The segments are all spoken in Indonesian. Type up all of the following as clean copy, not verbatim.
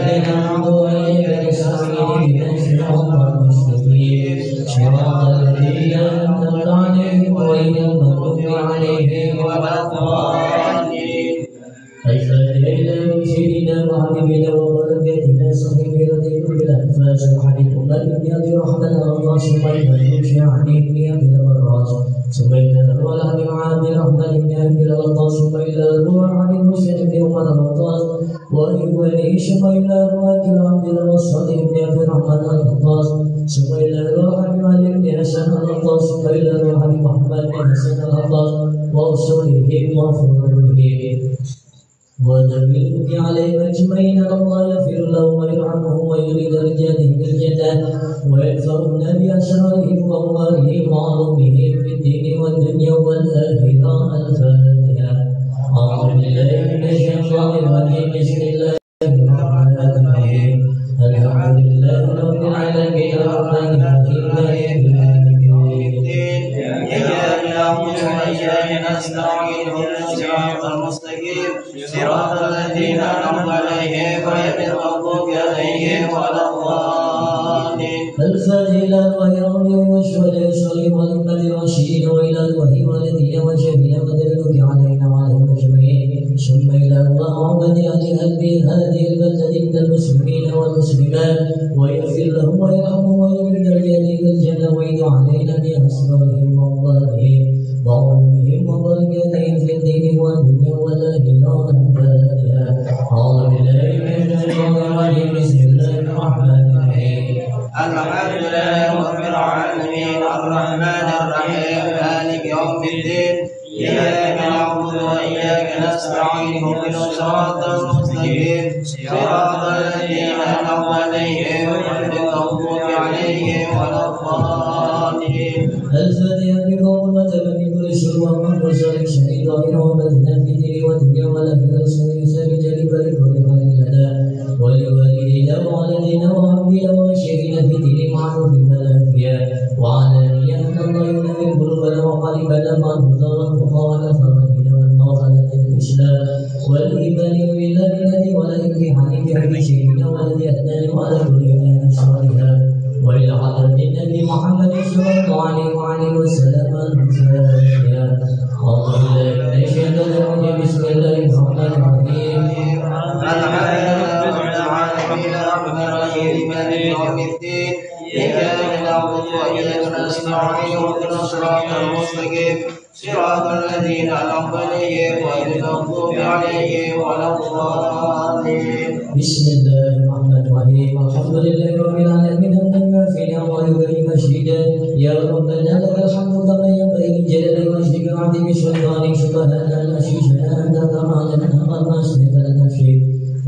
نعبد وإياك نستعين اهدنا الصراط المستقيم صراط الذين أنعمت عليهم غير المغضوب عليهم ولا الضالين. الفاتحة سيدنا وحبيبنا وبركاتنا صحيح رضيك بالأنفاس وحبيب مالك يا رحمة الله سبحانه وتعالى يا بالبراس ثم إلى الروح عبد الرحمن يا بالغطاس ثم إلى الروح عبد المسلم بن الغطاس وإخوانه ثم إلى الروح عبد الرصاد يا بالرحمن الغطاس ثم إلى الروح عبد مالك بن حسن الغطاس ثم إلى الروح عبد محمد بن حسن الغطاس وأصولهم وفروعهم ونبيك عليهم أجمعين. الله يغفر لهم ويرحمهم ويريد رجالهم بالجنة ويدفعون بأسرارهم وأموالهم وعلومهم في الدين والدنيا والآخرة. الفاتحة. أعوذ بالله من الشيطان الرجيم. بسم الله الرحمن الرحيم. الحمد لله رب العالمين الرحمن الرحيم مالك يوم الدين. إياك نعبد وإياك نستعين اهدنا الصراط المستقيم صراط الذين أنعمت عليهم غير المغضوب عليهم ولا الضالين. الفاتحة ويرمي والشهداء الصالحين والأئمة الراشدين وإلى الوحي والذين وجهنا ودلوك علينا وعليهم أجمعين. ثم إلى الله عبد أهل هذه البلدة من المسلمين والمسلمات ويغفر لهم ويرحمهم ويريد رجالهم الجنة ويدعو علينا بأسرارهم وأموالهم وعلومهم وبركاتهم في الدين والدنيا والآخرة. الفاتحة. أعوذ بالله من الشيطان الرجيم. بسم الله الرحمن الرحيم. الحمد لله رب العالمين الرحمن الرحيم مالك يوم الدين. إياك نعبد وإياك نستعين اهدنا الصراط المستقيم صراط الذين أنعمت عليهم غير المغضوب عليهم ولا الضالين. الفاتحة. بقول وتبع بكل شر ومن وشر الشيطان وبدنا في الدين والدنيا والآخرة. سر جلب لكل لنا ولوالدينا ووالدينا وأبينا وشيخنا في الدين معروف بالعافية وعلانية. الله ينور قلوبنا وقلبنا مع الهدى والتقى والفضائل والموعظة الإسلام والإيمان بالله الذي ولا امتحان بحب شيخنا والذي أدنى وعلى كل إيمان صالحا وإلى حضرة النبي محمد صلى الله عليه وآله وسلم. الفاتحة. أعوذ بالله من الشيطان الرجيم. بسم الله الرحمن الرحيم. مالك يوم الدين. إياك نعبد وإياك نستعين اهدنا الصراط المستقيم صراط الذين أنعمت عليهم غير المغضوب عليهم ولا الضالين. بسم الله الرحمن الرحيم. الحمد لله رب العالمين حمدا يوافي نعمه ويكرم مجيدا. يا ربنا لك الحمد كما ينبغي لجلال وجهك وعظيم سلطانك. سبحان العزيز أنت كما لنا ما أثبت لنا شيء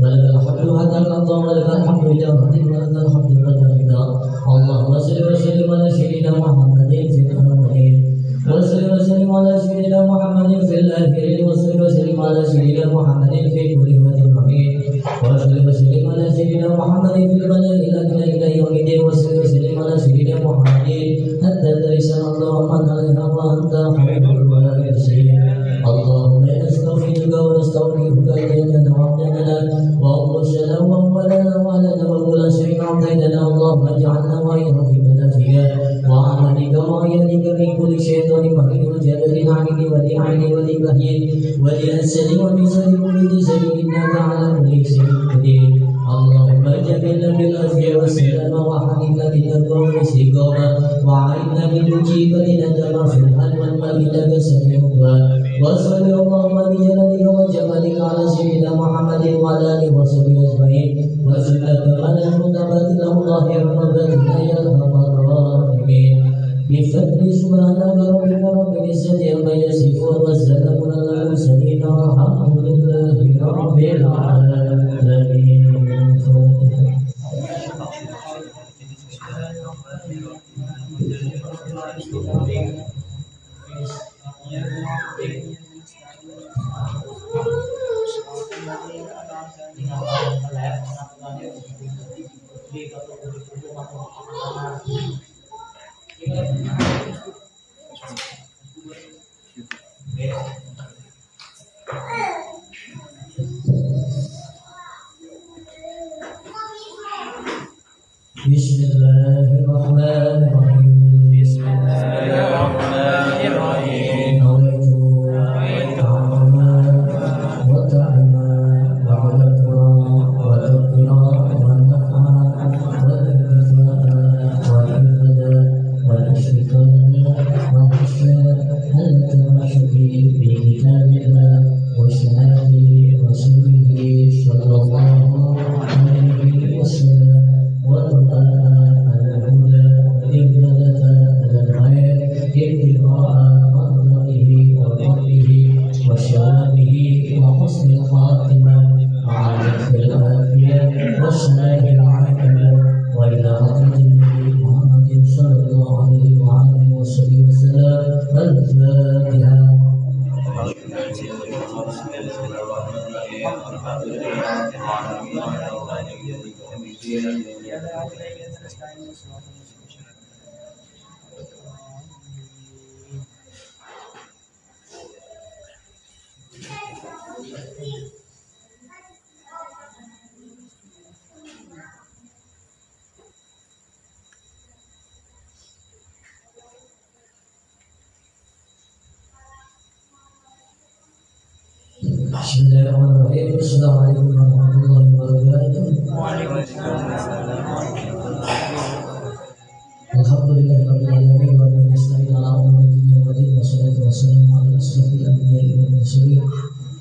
ولك الحمد حتى ترضى ولك الحمد إذا رضيت ولك الحمد متى رضا. اللهم صل وسلم على سيدنا محمد في الأولين وصل وسلم على سيدنا محمد في الآخرين وصل وسلم على سيدنا محمد في كل وقت وحين وصل وسلم على سيدنا محمد في الملأ الأعلى إلى يوم الدين وصل وسلم على سيدنا محمد حتى ترث اللهم عليها وأنت خير الوارثين. اللهم نستغفرك ونستغفرك لنا وعبدنا وأنفسنا وأموالنا وأهلنا وكل شيء أعطيتنا. اللهم اجعلنا وإرحمنا فيها وعملك وعيالك من كل شيطان مهين وجبل عنيد ولعين ولبهين ولأسد ومثل كل جسد إنك على كل شيء قدير. اللهم جبلنا بالعافية والسلامة وحمدنا بالتقوى والاستقامة وعنا بالمجيبة ندم في الحل والمال لك سميع الدعاء. وصل اللهم بجلالك وجمالك على سيدنا محمد وعلى آله وصحبه أجمعين وسلم كما المتبات الله ربنا يا أرحم الراحمين. بفضل سبحانك ربك رب العزة عما يصفون وسلام على المرسلين والحمد لله رب العالمين. Bismillahirrahmanirrahim. Bismillahirrahmanirrahim. Nawaitu wa ta'ala wa dhikra wa tadhkira wa nafa'a wa tadhkira wa ibada wa isyrikana wa isyrikana hal tamashudi bi kitabillah wa syahadi rasulihi sallallahu alaihi wasallam wa ta'ala al-huda ibadata al-khair ibtida'a marضatihi wa qadrihi wa syarabihi wa husnil khatimah ma'al afiyah wa salahil aqibah wa ila hadratin Muhammadin sallallahu alaihi wa alihi wasallam al-Fatihah. Bismillahirrahmanirrahim. Assalamualaikum warahmatullahi wabarakatuh. Alhamdulillahirabbil alamin wa bihi nasta'in ala umuri dunya wa din wassalatu wassalamu ala asyrafil anbiya'i wal mursalin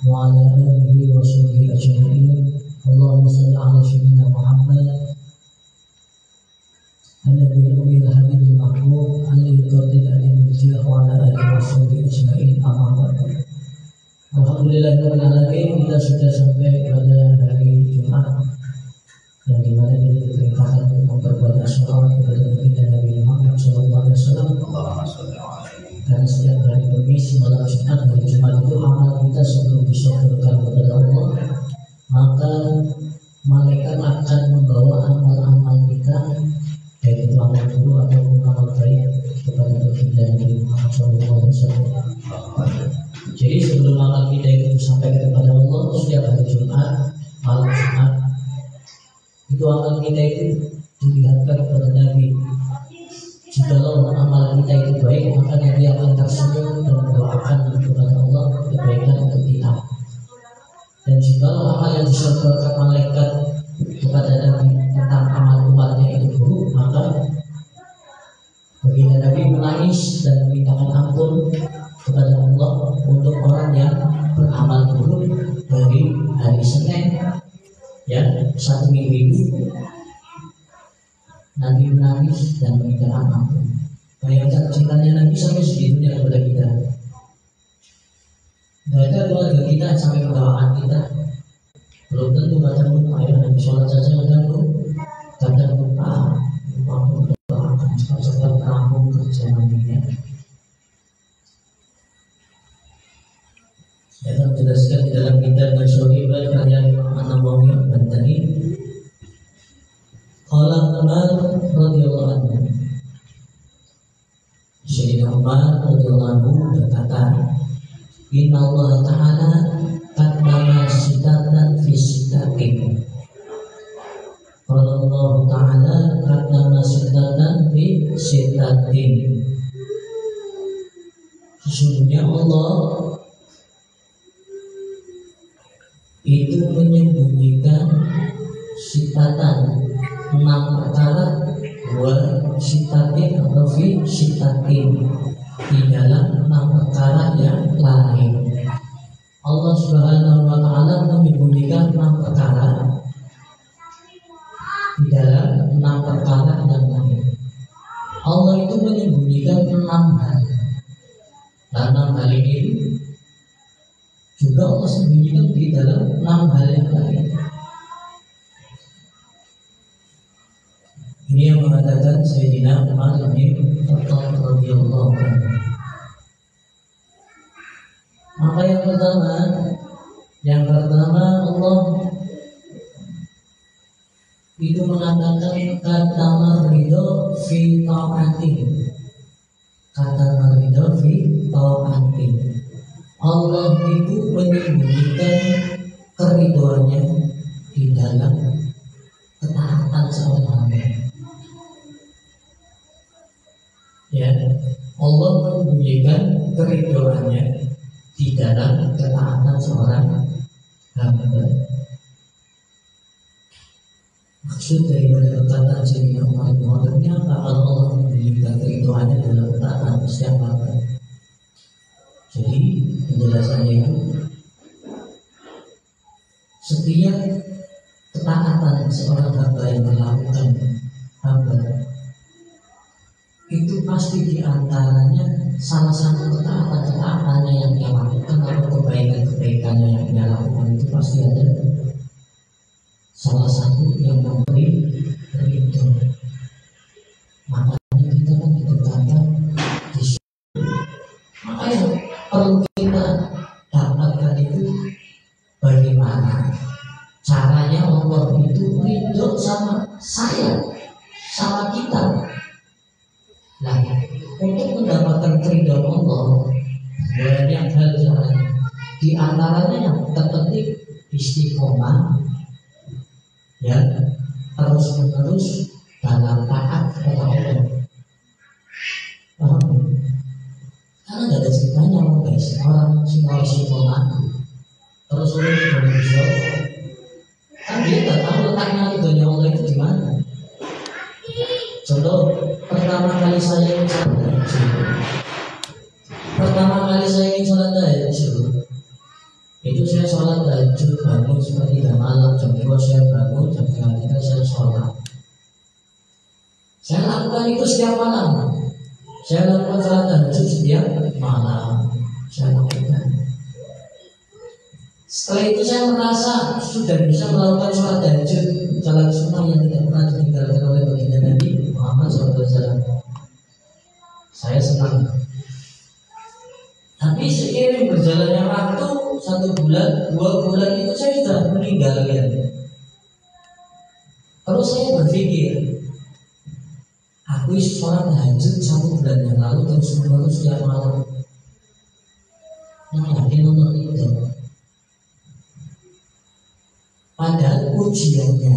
wa ala alihi wa sahbihi ajma'in. Allahumma shalli ala sayyidina Muhammad an-nabiyil ummiyil habibul mahbub al-qadil alimil jah wa ala alihi wa sahbihi ajma'in. Amma ba'du. Alhamdulillahirrahmanirrahim, kita sudah sampai pada hari Jumat yang dimana kita diperintahkan untuk memperbanyak sholawat kepada Nabi Muhammad SAW. Karena setiap hari Kamis, malam Jumat, hari Jumat itu amal kita sebelum disodorkan kepada Allah, maka malaikat akan membawa amal-amal kita, baik itu amal buruk ataupun amal baik, kepada Nabi Muhammad SAW. Jadi sebelum amal kita itu disampaikan kepada Allah setiap hari Jumat, malam Jumat, itu amal kita itu dilihatkan kepada Nabi. Jikalau amal kita itu baik, maka Nabi akan tersenyum dan mendoakan kepada Allah kebaikan untuk kita. Dan jikalau amal yang disodorkan malaikat kepada Nabi tentang amal umatnya itu buruk, maka baginda Nabi menangis dan memintakan ampun kepada Allah untuk orang yang beramal buruk dari hari Senin, ya, satu minggu itu Nabi menangis dan memintakan ampun. Bayangkan cintanya Nabi sampai segitunya kepada kita. Mereka keluarga kita sampai kebawaan kita. Belum tentu kadang lupa, ya, Nabi sholat saja kadang lupa waktu berdoakan sebab terampung kerja nantinya. Saya akan menjelaskan di dalam kitab Masyhuribah karya Imam An-Nawawi Al-Bantani. Qala Umar radhiyallahu anhu. Sayyidina Umar radhiyallahu anhu berkata, Inna Allah Ta'ala qaddama sitatan fi sitatin. Qala Allah Ta'ala qaddama sitatan fi sitatin. Sesungguhnya Allah itu menyembunyikan sitatan 6 perkara wa sitatin atau fi sitatin di dalam 6 perkara yang lain. Allah Subhanahu wa Ta'ala menyembunyikan 6 perkara di dalam 6 perkara yang lain. Allah itu menyembunyikan 6 hal. Dan 6 hal ini juga Allah sembunyikan di dalam 6 hal yang lain. Ini yang mengatakan Sayyidina Umar bin Khattab radhiyallahu anhu. Maka yang pertama Allah itu mengatakan kata marido fi ta'ati. Kata marido fi ta'ati. Allah itu menyembunyikan keriduannya di dalam ketaatan seorang hamba. Ya, Allah membunyikan keridhoannya di dalam ketaatan seorang hamba. Maksud daripada perkataan Sayyidina Umar bin Khattab ini apa? Allah membunyikan keridhoannya dalam ketaatan setiap hamba. Jadi penjelasannya itu setiap ketaatan seorang hamba yang dilakukan hamba itu pasti diantaranya salah satu ketaatan-ketaatannya yang dia lakukan atau kebaikan-kebaikannya yang dia lakukan itu pasti ada salah satu yang memberi ridho. Makanya kita kan ditetapkan di situ. Makanya perlu kita dapatkan itu bagaimana caranya Allah itu ridho sama saya, sama kita. Nah, untuk mendapatkan keridhaan Allah banyak hal caranya. Di antaranya yang terpenting istiqomah, ya, terus menerus dalam taat kepada Allah. Paham? Karena nggak ada ceritanya guys, orang semua istiqomah terus menerus kan dia nggak tahu letaknya ridhonya Allah itu di mana. Contoh, pertama kali saya ingin sholat tahajud, itu saya sholat tahajud bangun seperti malam jam 2 saya bangun, jam 3 saya sholat. Saya lakukan itu setiap malam. Saya lakukan sholat tahajud setiap malam. Saya lakukan. Setelah itu saya merasa sudah bisa melakukan sholat tahajud, sholat sunnah yang tidak pernah ditinggalkan oleh baginda Nabi Muhammad SAW. Saya senang. Tapi seiring berjalannya waktu 1 bulan, 2 bulan itu saya sudah meninggalkan. Terus saya berpikir, aku sholat tahajud 1 bulan yang lalu terus menerus setiap malam. Yang yakin untuk itu. Padahal ujiannya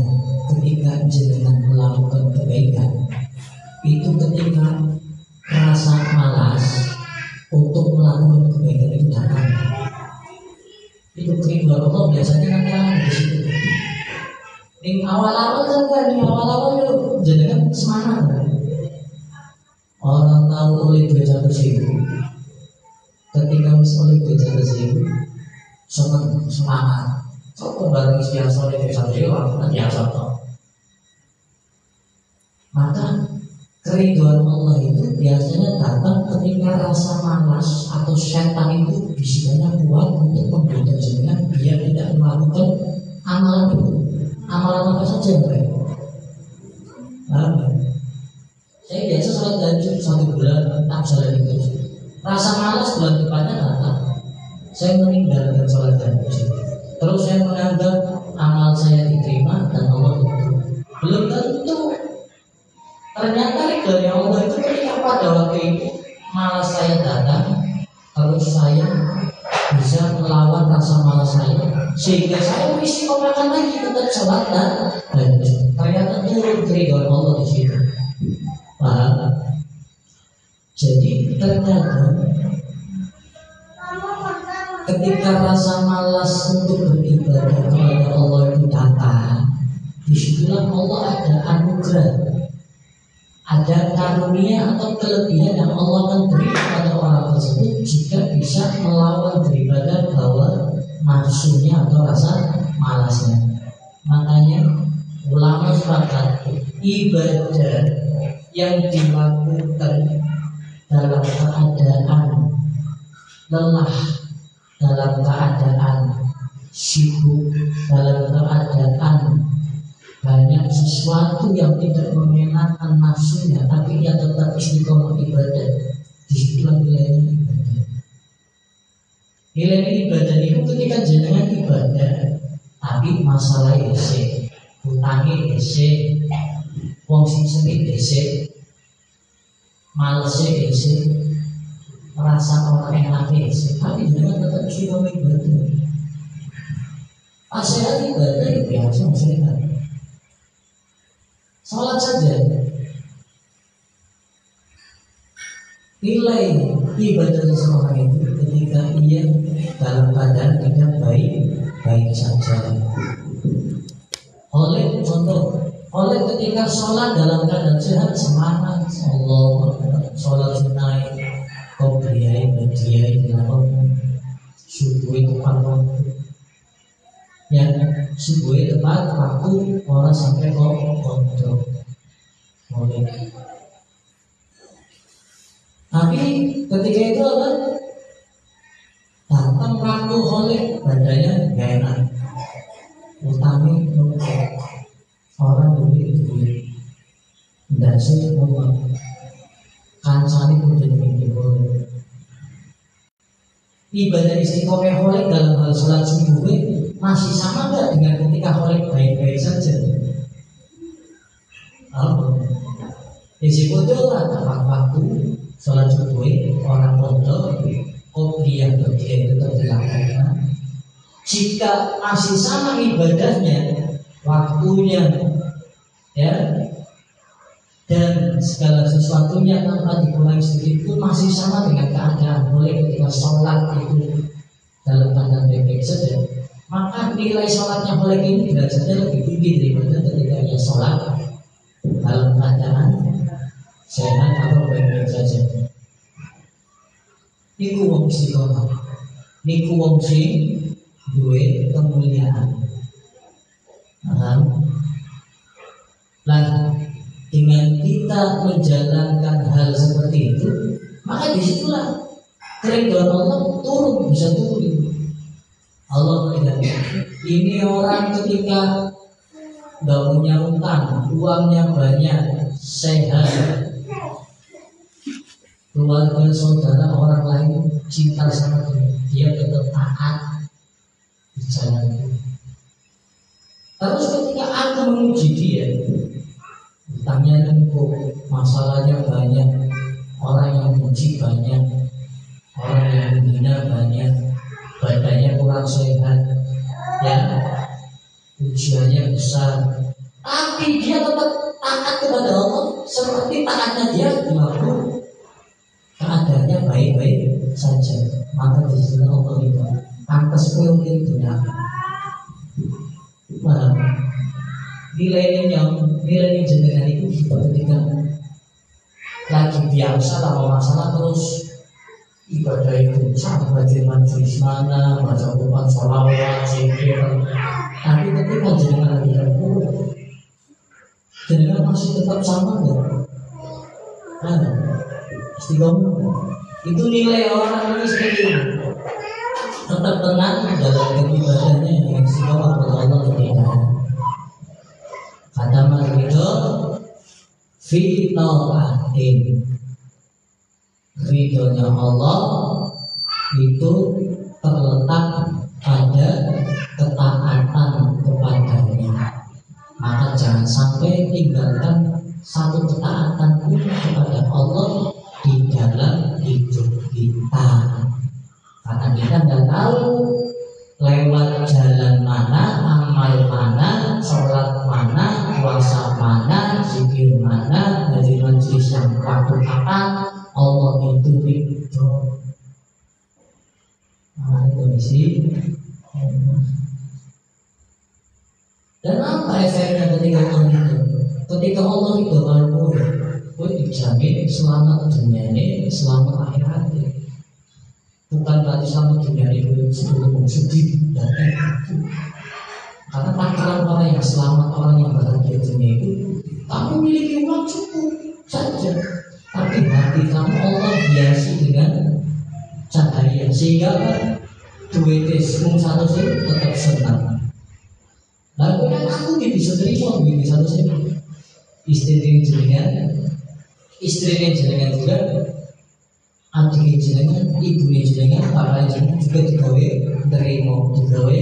ketika jenengan melakukan kebaikan itu ketika rasa malas untuk melakukan kebaikan itu datang. Itu keridhaan Allah biasanya kan di situ. Di awal-awal itu jenengan semangat. Orang tahu oleh 200.000, ketika oleh 200.000 semangat. Kok barang biasa oleh 200.000 kan biasa toh. Maka keridhaan Allah itu biasanya datang ketika rasa malas atau setan itu bisikannya kuat untuk membuat jenengan biar tidak melakukan amalan itu. Amalan apa saja mereka? Saya biasa sholat tahajud 1 bulan tak jalan itu. Rasa malas bulan depannya datang. Saya meninggalkan sholat tahajud. Terus saya menganggap amal saya diterima dan Allah diterima. Belum tentu. Ternyata dari Allah itu ketika pada waktu itu malas saya datang, terus saya bisa melawan rasa malas saya, sehingga saya istiqomahkan lagi tetap sholat dan ternyata turun keridhaan Allah di situ. Paham? Jadi ternyata ketika rasa malas untuk beribadah kepada Allah itu datang, disitulah Allah ada anugerah, ada karunia atau kelebihan yang Allah akan beri kepada orang tersebut jika bisa melawan daripada hawa nafsunya atau rasa malasnya. Makanya ulama sepakat ibadah yang dilakukan dalam keadaan lelah, dalam keadaan sibuk, dalam keadaan banyak sesuatu yang tidak menyenangkan nafsunya, tapi ia tetap istiqomah ibadah. Disitulah nilainya ibadah. Nilai ibadah itu ketika jenengan ibadah, tapi masalah ese, utangi ese, wong sing sengit ese, malese ese, merasa orang enak ese, tapi jenengan tetap istiqomah ibadah. Asyik ibadah itu biasa maksudnya. Sholat saja nilai ibadah seseorang itu ketika ia dalam keadaan tidak baik saja. Oleh ketika sholat dalam keadaan sehat, semangat Allah, sholat sunnah kau beriai dilakukan subuh tepat waktu, ya subuh tepat waktu, orang sampai kau kontrol. Tapi ketika itu apa? Datang waktu oleh badannya gak enak, utami orang duit tidak sih rumah kancani pun jadi mikir. Ibadah istiqomah oleh dalam hal sholat subuh masih sama nggak dengan ketika oleh baik-baik saja? Disebutlah tepat waktu sholat subuh orang pondok kopiah itu tetap dilakukan. Jika masih sama ibadahnya, waktunya, ya, dan segala sesuatunya tanpa dikurangi sedikit pun masih sama dengan keadaan mulai ketika sholat itu dalam keadaan baik-baik saja, maka nilai sholatnya boleh ini derajatnya lebih tinggi daripada ketika ia sholat dalam keadaan sehat atau baik-baik saja. Niku wong istiqomah, niku wong sing duwe kemuliaan. Nah, dengan kita menjalankan hal seperti itu, maka disitulah keridhaan Allah bisa turun. Allah melihat ini orang ketika nggak punya utang, uangnya banyak, sehat, keluarga saudara orang lain cinta sama dia tetap taat di jalan itu. Terus ketika aku memuji dia, utangnya numpuk, masalahnya banyak, orang yang muji banyak, orang yang menghina banyak, badannya kurang sehat, ya, ujiannya besar, tapi dia tetap taat kepada Allah seperti taatnya dia di waktu keadaannya baik-baik saja. Maka di sini Allah itu pantas mungkin dunia. Nilai jenengan itu ketika lagi biasa tanpa masalah terus ibadah itu sampai majelis mana, baca Quran, sholawat, zikir. Tapi ketika jenengan lagi terpuruk, jenengan masih tetap sama nggak? Istiqomah itu nilai orang ini seperti ini, tetap tenang dalam ibadahnya yang istiqomah kepada Allah tidak. Kata Marido fi taatin, ridhonya Allah itu terletak pada ketaatan kepadanya. Maka jangan sampai tinggalkan satu ketaatan pun kepada Allah di dalam hidup kita, karena kita tidak tahu lewat jalan mana, amal mana, sholat mana, puasa mana, zikir mana, dari majelis yang waktu kapan Allah itu ridho. Itu sih. Dan apa efeknya ketika Allah itu? Ketika Allah itu baru dijamin selamat dunia ini, selamat akhirat ini. Bukan berarti selamat dunia ini sebelum sedih dan itu. Karena takaran orang yang selamat, orang yang bahagia dunia itu, kamu memiliki uang cukup saja, tapi hati kamu Allah hiasi dengan cahaya sehingga duitnya satu sih tetap senang. Lalu kan aku bisa terima duit satu sih. Istri jenengan juga, adik jenengan, ibu jenengan, para jenengan juga digawe terima, digawe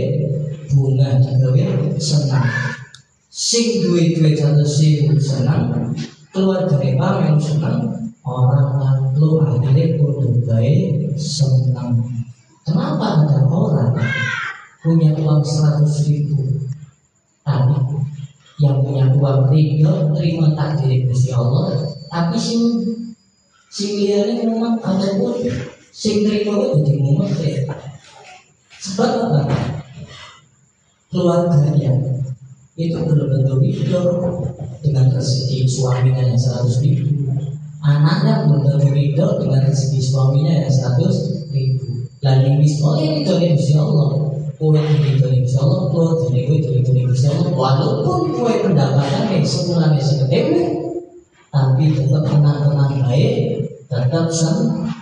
bunga, digawe senang. Sing duit satu sing senang, keluar dari yang senang, orang lu akhirnya kudu gawe senang. Kenapa ada orang punya uang 100.000 tapi yang punya uang ridho terima takdir Gusti Allah, tapi sing liyane mumet ataupun sing trimo dadi mumet ya. Sebab apa? Keluarganya itu benar-benar hidup dengan rezeki suaminya yang 100.000, anaknya benar-benar hidup dengan rezeki suaminya yang 100.000. Lalu misalnya itu Insya Allah, kue itu Insya Allah, kue itu Insya Allah. Walaupun kue pendapatan yang sebulan sekedewe, tapi tetap tenang-tenang baik, tetap senang.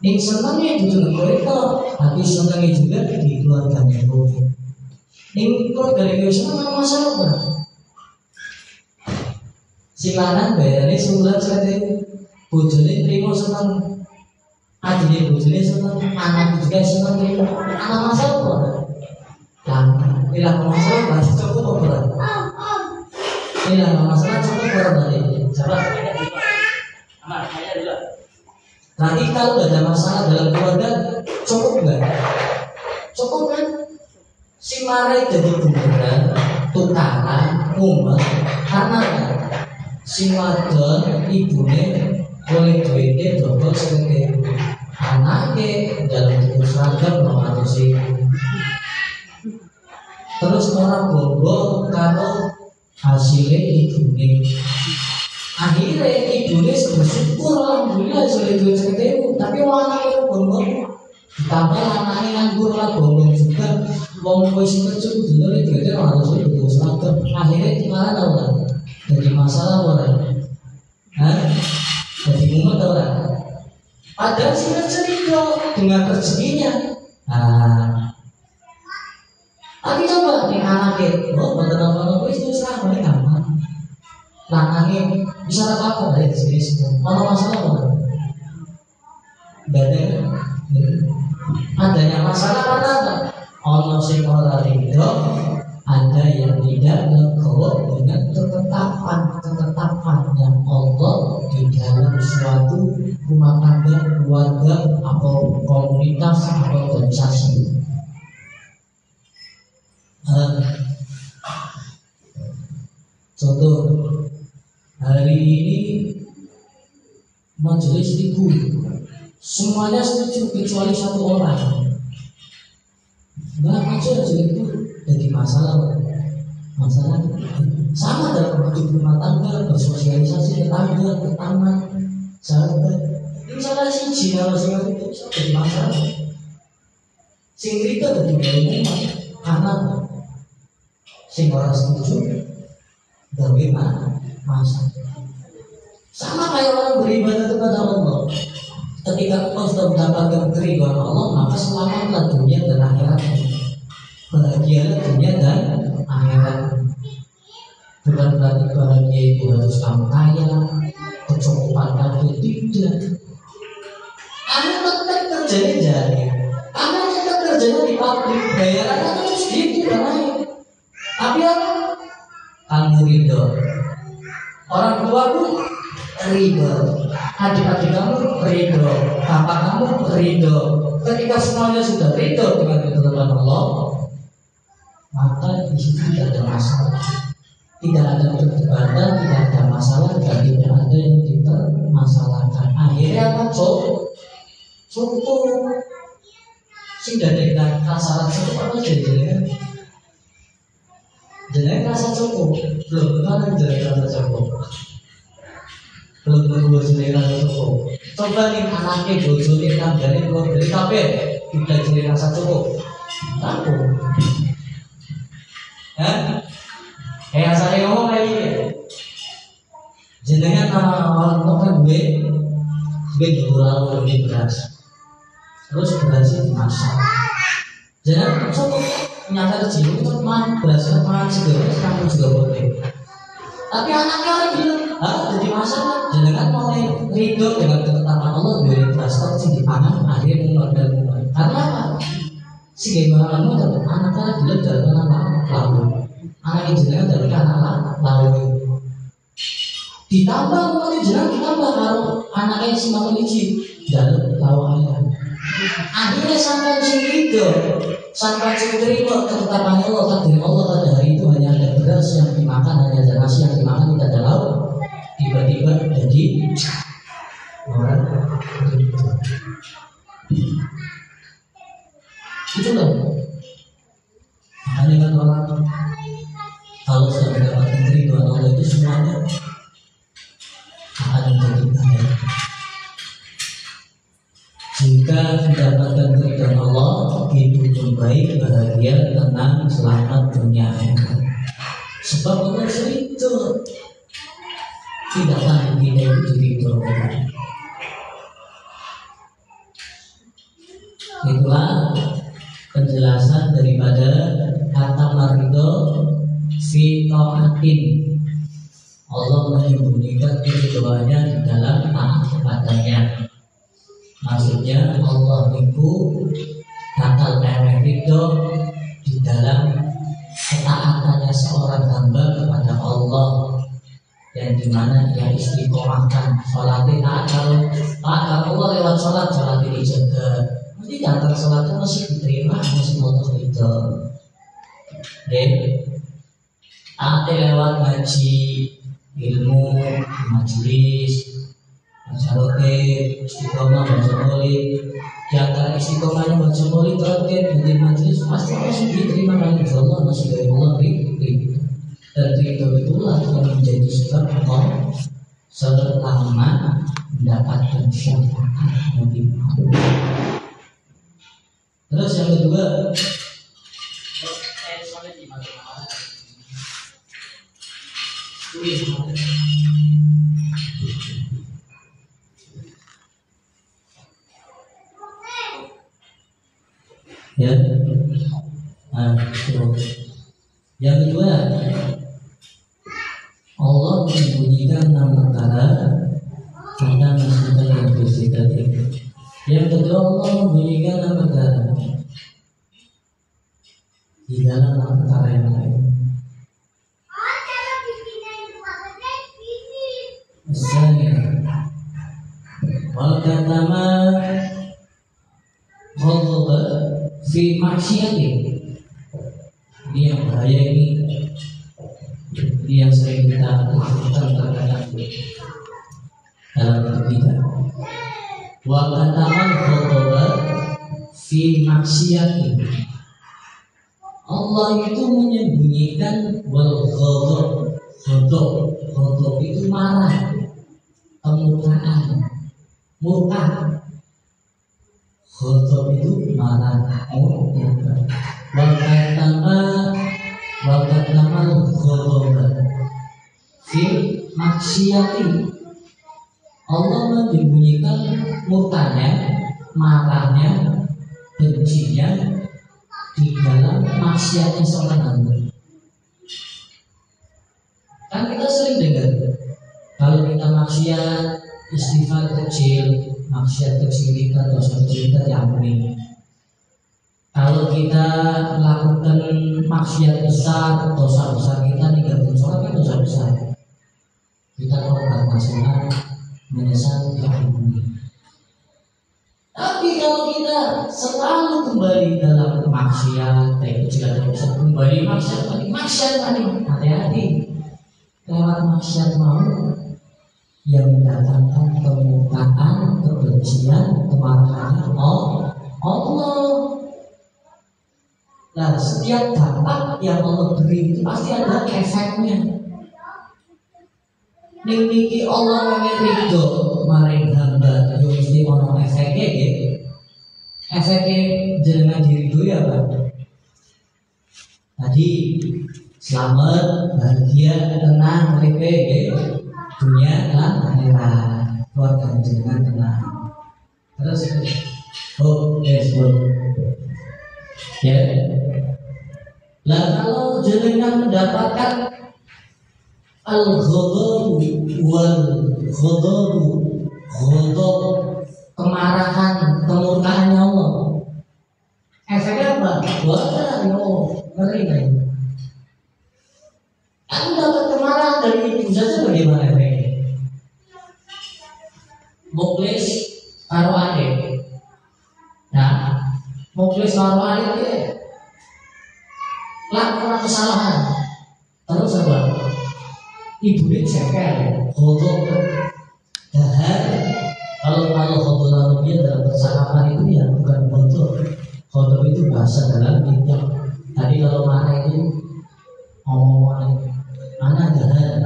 Yang senangnya itu juga mereka, tapi senangnya juga di keluarganya kue. Ini keluarga yang senang masalah apa? Si lanang bayarnya sebulan sekedewe, bojone terima senang. Adine bojone seneng, anak juga seneng terima. Anak masalah apa? Hilang masalah bahasa cukup apa? Hilang masalah cukup apa tadi? Coba. Nanti kalau ada masalah dalam keluarga cukup nggak? Cukup kan? Si marai jadi bumeran, tukaran, umat, karena si wadon ibune boleh duitnya double sebagai anaknya dalam bentuk seragam mengatasi. Terus orang bobo kalau hasilnya ibune, akhirnya ibune bersyukur alhamdulillah sudah duit segitu, tapi anaknya bobo ditambah anaknya nganggur lah bobo juga. Wong wis kerja dulu duitnya harus bentuk seragam, akhirnya gimana orang? Jadi masalah orang, jadi mumet orang. Padahal sudah cerita dengan rezekinya. Tapi coba nih anaknya, betul apa itu sama ini gampang. Anaknya bisa apa dari sini semua. Kalau masalah apa? Ada adanya masalah apa? Allah sing ora ridho, ada yang tidak legowo dengan ketetapan yang Allah di dalam suatu rumah tangga, keluarga, atau komunitas, atau organisasi. Contoh, hari ini majelis ibu semuanya setuju kecuali satu orang. Nggak aja itu jadi masalah sama dalam hidup rumah tangga, bersosialisasi tetangga, ke taman, sahabat. Ini salah si Cina masing-masing itu jadi masalah. Sing itu dari umat karena sing orang setuju bagaimana masalah. Sama kayak orang beribadah kepada Allah. Ketika kau sudah mendapatkan keridhaan Allah, maka selamatlah dunia dan akhirat. Bahagialah dunia dan akhirat. Bukan berarti bahagia itu harus kamu kaya, kecukupan kamu tidak. Kamu tetap kerjanya jadi, kamu tetap kerjanya di pabrik, bayarannya terus gitu kan. Tapi apa? Kamu ridho, orang tuamu ridho, adik-adik kamu ridho, bapak kamu ridho. Ketika semuanya sudah ridho dengan ketetapan Allah, maka di situ tidak ada masalah, tidak ada perdebatan, tidak ada masalah, dan tidak ada yang dipermasalahkan. Akhirnya apa? Cukup. Sudah dengan kasaran cukup apa jadi? Jadi rasa cukup, belum pernah jadi rasa cukup. Belum tentu jadi rasa cukup. Coba nih anaknya bojone tanggane keluar dari kafe, tidak jadi rasa cukup. Takut. Kayak saya ngomong kayak gini. Jenengan orang tua kan gue jual lebih beras. Terus berasnya dimasak. Jangan cukup nyata kecil itu berasnya makan segera, kamu juga boleh. Tapi anaknya orang bilang, jadi masalah. Jangan mulai ridho dengan ketetapan Allah dari beras sih dipangan akhirnya mengeluarkan mulai. Karena apa? Si gimana dapat anaknya bilang dari anak lalu. Anak jenengan dari anak lalu. Ditambah mungkin jenengan ditambah kalau anaknya si makan iji dalam lawangan. Akhirnya sampai itu, sampai terima ketetapan Allah, takdir Allah pada hari itu hanya ada beras yang dimakan, hanya ada nasi yang dimakan, tidak ada lauk. Tiba-tiba jadi Itu loh. Makanya kan orang kalau sudah mendapatkan ridho Allah itu semuanya akan menjadi baik. Jika mendapatkan ridho Allah, hidup pun baik, bahagia, tenang, selamat dunia akhirat. Sebab Allah ridho. Tidak akan kita itu diridho. Itulah penjelasan daripada kata maridho fi ta'atin. Allah menyembunyikan keridhoannya di dalam taat kepadanya. Maksudnya Allah itu bakal ridho di dalam ketaatannya seorang hamba kepada Allah, yang dimana dia istiqomahkan sholatnya taat kalau Allah lewat sholat ini jaga. Nanti datang sholatnya masih diterima, masih Allah ridho. Taatnya lewat ngaji, ilmu, majelis, masyarakat, istiqomah, baca maulid. Di antara istiqomahnya baca maulid, terakhir di majelis, pasti masih diterima oleh Allah, masih dari Allah ridho. Dan ridho itulah yang menjadi sebab Allah selama mendapatkan syafaat Nabi Muhammad. Terus yang kedua, ya, yang kedua, Allah menyembunyikan 6 perkara karena maksudnya yang bersifat itu. Yang kedua, Allah menyembunyikan 6 perkara di dalam 6 perkara yang lain. Misalnya, wal katama khulba fi maksiatin. Ini yang bahaya ini yang sering kita lakukan terkadang dalam hidup kita. Wa kataman khotoba fi maksiatin. Allah itu menyembunyikan wal ghadab itu marah, kemurkaan, murka. Ghadab itu marah, murka. Wa kataman khotoba fi maksiatin. Allah menyembunyikan murkanya, marahnya, bencinya di dalam maksiatnya seorang hamba. Kan kita sering dengar kalau kita maksiat, istighfar kecil, maksiat kecil kita, dosa kecil kita diampuni. Kalau kita melakukan maksiat besar, dosa besar kita ninggalkan sholat kan dosa besar. Kita tobat nasional, menyesal diampuni. Tapi kalau kita selalu kembali dalam maksiat, kecil atau besar, kembali maksiat lagi, hati-hati. Lewat maksiat mau yang mendatangkan kemurkaan, kebencian, kemarahan Allah. Nah, setiap dampak yang Allah beri itu pasti ada efeknya. Niki Allah ridho maring hamba yo mesti ono efeke gitu. Efeke jenengan diridho ya Pak. Tadi selamat, bahagia, tenang, urip dunia lan akhirat. Keluarga jenengan tenang. Terus yes, ya. Lah kalau jenengan mendapatkan al-ghadab wal ghadab, kemarahan, kemurkaannya Allah. Efeknya apa? Wah, ngeri kan? Aku dapat kemarahan dari ibu saja bagaimana efeknya? Muklis karo adik. Nah, muklis karo adik ya. Lakukan kesalahan. Terus apa? Ibu ini cekel, foto, dahar. Kalau kalau khotob dia dalam percakapan itu ya bukan khotob. Khotob itu bahasa dalam kitab. Tadi kalau marah itu omongan anak jahat,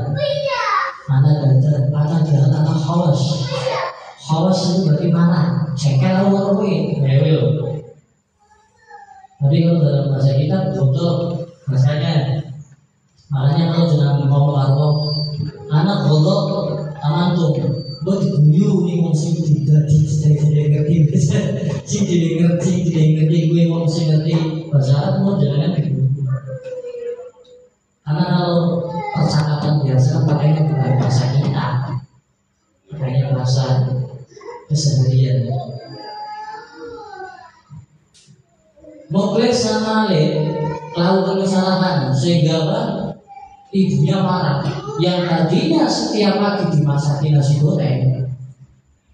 anak jahat, anak khawas. Khawas itu berarti marah, cengkel atau rewel. Tapi kalau dalam bahasa kita betul bahasanya, makanya kalau jangan ngomong atau anak bodoh tangan tuh, lo diguyu nih ngomong sih tidak ngerti, sih tidak ngerti gue ngomong sih ngerti bahasa Arab lo jangan gitu. Karena kalau percakapan biasa pakainya bukan bahasa kita, pakainya bahasa keseharian. Muklis sama Ale melakukan kesalahan sehingga ibunya marah. Yang tadinya setiap pagi dimasakin nasi goreng,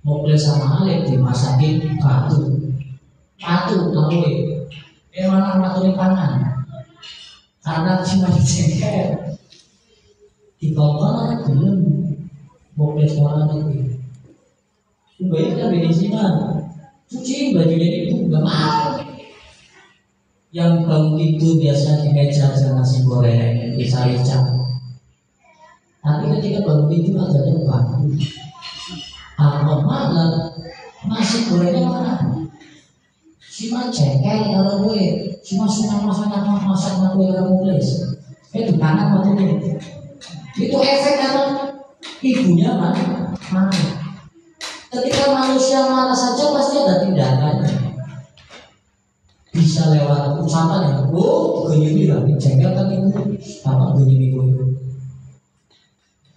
Muklis sama Ale dimasakin batu lalu malah ngaturin pangan karena cuma dicengkel dikongkol belum Muklis malah lagi baiknya berisima cuci bajunya itu nggak mau. Yang bangun itu biasa di meja aja nasi goreng, rica-rica. Tapi ketika bangun itu adanya batu. Apa malah nasi gorengnya mana? Cuma cengkel kalau gue, cuma sunah masak gue orang Muklis. Itu kanan waktu itu. Itu efek karena ibunya mana? Ketika manusia marah saja pasti ada tindakan. Bisa lewat ucapan ya, gini lah, jengkel kan itu, apa gini itu.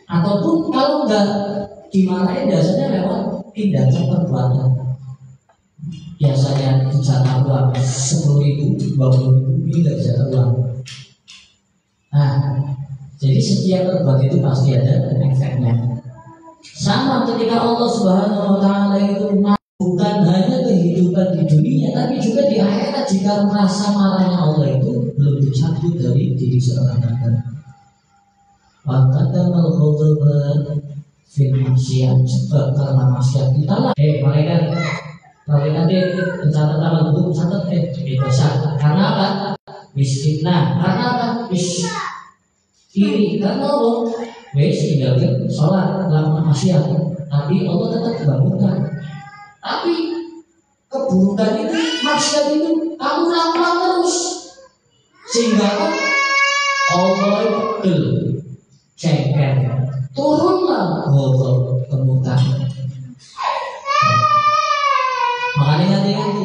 Ataupun kalau enggak dimarahin biasanya lewat tindakan perbuatan. Biasanya jatah uang 10.000, 20.000 ini enggak jatah uang. Nah, jadi setiap perbuatan itu pasti ada efeknya. Sama ketika Allah Subhanahu Wa Taala itu bukan hanya kehidupan di dunia, tapi juga di akhirat jika merasa marahnya Allah itu belum dicabut dari diri seorang hamba. Waktu al-ghadaba fil maksiat, sebab karena maksiat kita lah. Malaikat pencatat amal itu catat dosa. Karena apa? Fitnah. Karena apa? Iri. Karena Allah tinggalkan sholat, lakukan maksiat, tapi Allah tetap bangunkan. Tapi keburukan itu, maksiat itu kamu lakukan terus sehingga Allah itu cengkel, turunlah ghadab kemurkaan. Makanya hati-hati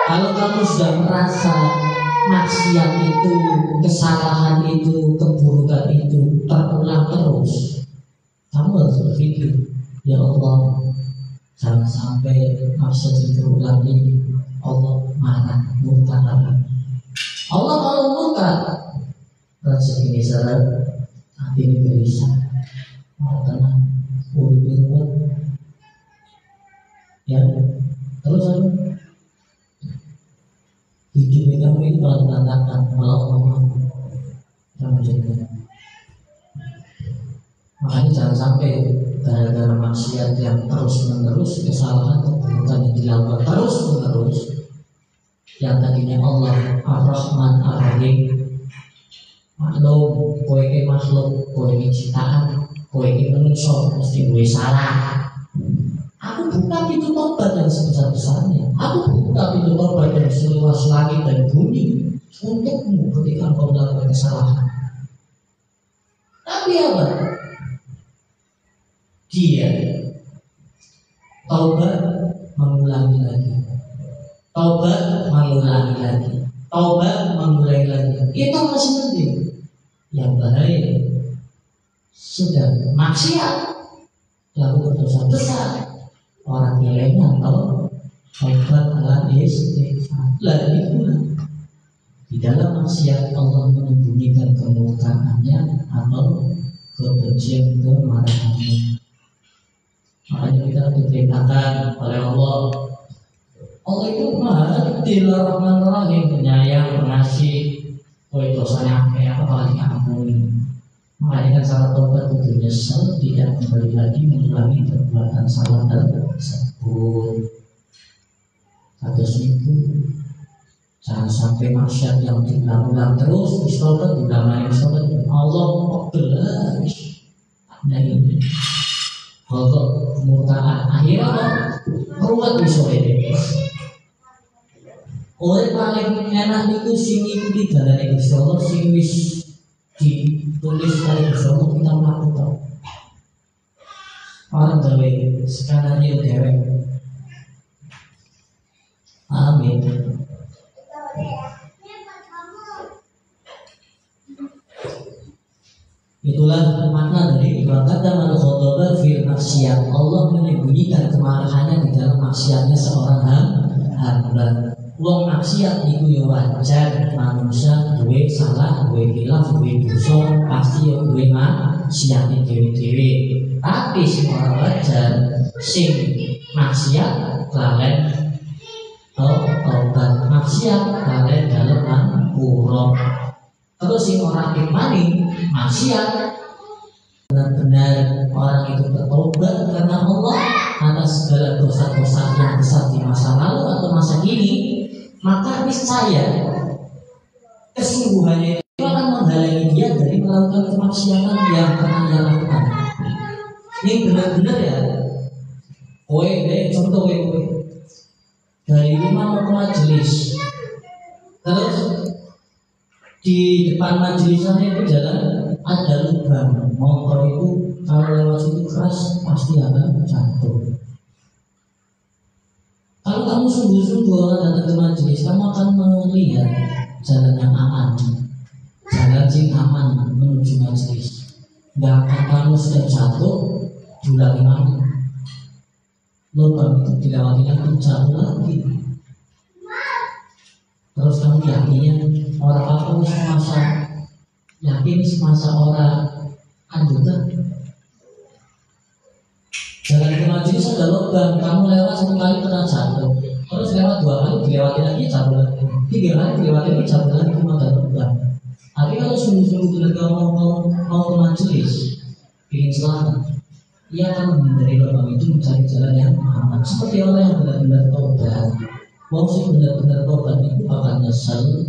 kalau kamu sudah merasa maksiat itu, kesalahan itu, keburukan itu terulang terus, kamu harus berpikir, ya Allah, jangan sampai maksiat itu terulang ini. Allah marah, murka. Allah kalau murka, rezeki ini seret, hati ini gelisah, mau tenang, urut ya. Terus hidup kamu ini kalau berantakan, malah Allah jangan jaga. Makanya jangan sampai gara-gara maksiat yang terus menerus, kesalahan keburukan yang dilakukan terus menerus, yang tadinya Allah Ar-Rahman Ar-Rahim, maklum kowe iki makhluk, kowe iki ciptaan, kowe iki manusia, mesti gue salah. Aku buka pintu tobat yang sebesar-besarnya. Aku buka pintu tobat yang seluas langit dan bumi untukmu ketika engkau melakukan kesalahan. Tapi apa? Dia taubat mengulangi lagi, taubat mengulangi lagi, taubat mengulangi lagi. Itu masih penting. Yang bahaya sudah maksiat, lakukan dosa besar, orang lainnya atau taubat ala istighfar. Lagi pula di dalam maksiat Allah menyembunyikan kemurkaannya atau kebencian, kemarahannya. Makanya kita diperintahkan oleh Allah. Allah itu Maha Adil Rahman Rahim, penyayang, pengasih. Oh, dosanya kayak apa lagi ampun. Makanya kan cara tobat itu nyesel, tidak kembali lagi mengulangi perbuatan salah tersebut. Terus itu jangan sampai maksiat yang diulang-ulang terus, istobat diulang-ulang, istobat Allah Akbar. Nah ini kalau murtaan akhirnya ruwet iso ini. Orang paling enak itu sing ikuti dalane Gusti Allah, sing wis ditulis kali Gusti Allah kita melakukan. Orang gawe skananya dewek. Amin. Itulah makna dari kata al-ghadaba fil maksiat. Allah menyembunyikan kemarahannya di dalam maksiatnya seorang hamba. Wong maksiat itu ya wajar, manusia duwe salah, duwe khilaf, duwe dosa, pasti ya duwe maksiat dhewe-dhewe. Tapi sing ora wajar, sing maksiat lalen tobat, maksiat lalen dalem ngapura. Terus sing ora imani maksiat, benar-benar orang itu bertobat karena Allah atas segala dosa-dosa yang besar di masa lalu atau masa kini, maka niscaya kesungguhannya itu akan menghalangi dia dari melakukan kemaksiatan yang pernah dia lakukan. Ini benar-benar ya. Contoh dari rumah mau ke majelis, terus di depan majelisannya itu jalan ada lubang, motor itu kalau lewat situ keras pasti akan jatuh. Kalau kamu sungguh-sungguh orang datang ke majelis, kamu akan melihat jalan yang aman, jalan yang aman menuju majelis. Gak akan kamu sudah jatuh diulangi lagi, lubang itu dilewati lagi, jatuh lagi. Terus kamu yakinnya orang apa semasa yakin semasa orang anjutan jalan ke majelis ada lubang, kamu lewat satu kali pernah jatuh, terus lewat dua kali dilewati lagi jatuh lagi, tiga kali dilewati lagi jatuh lagi, cuma ada lubang. Tapi kalau sungguh-sungguh benar kamu mau ke majelis ingin selamat, ia akan menghindari lubang itu, mencari jalan yang aman. Seperti orang yang benar-benar tobat. Wong sing benar-benar tobat itu bakal nyesel,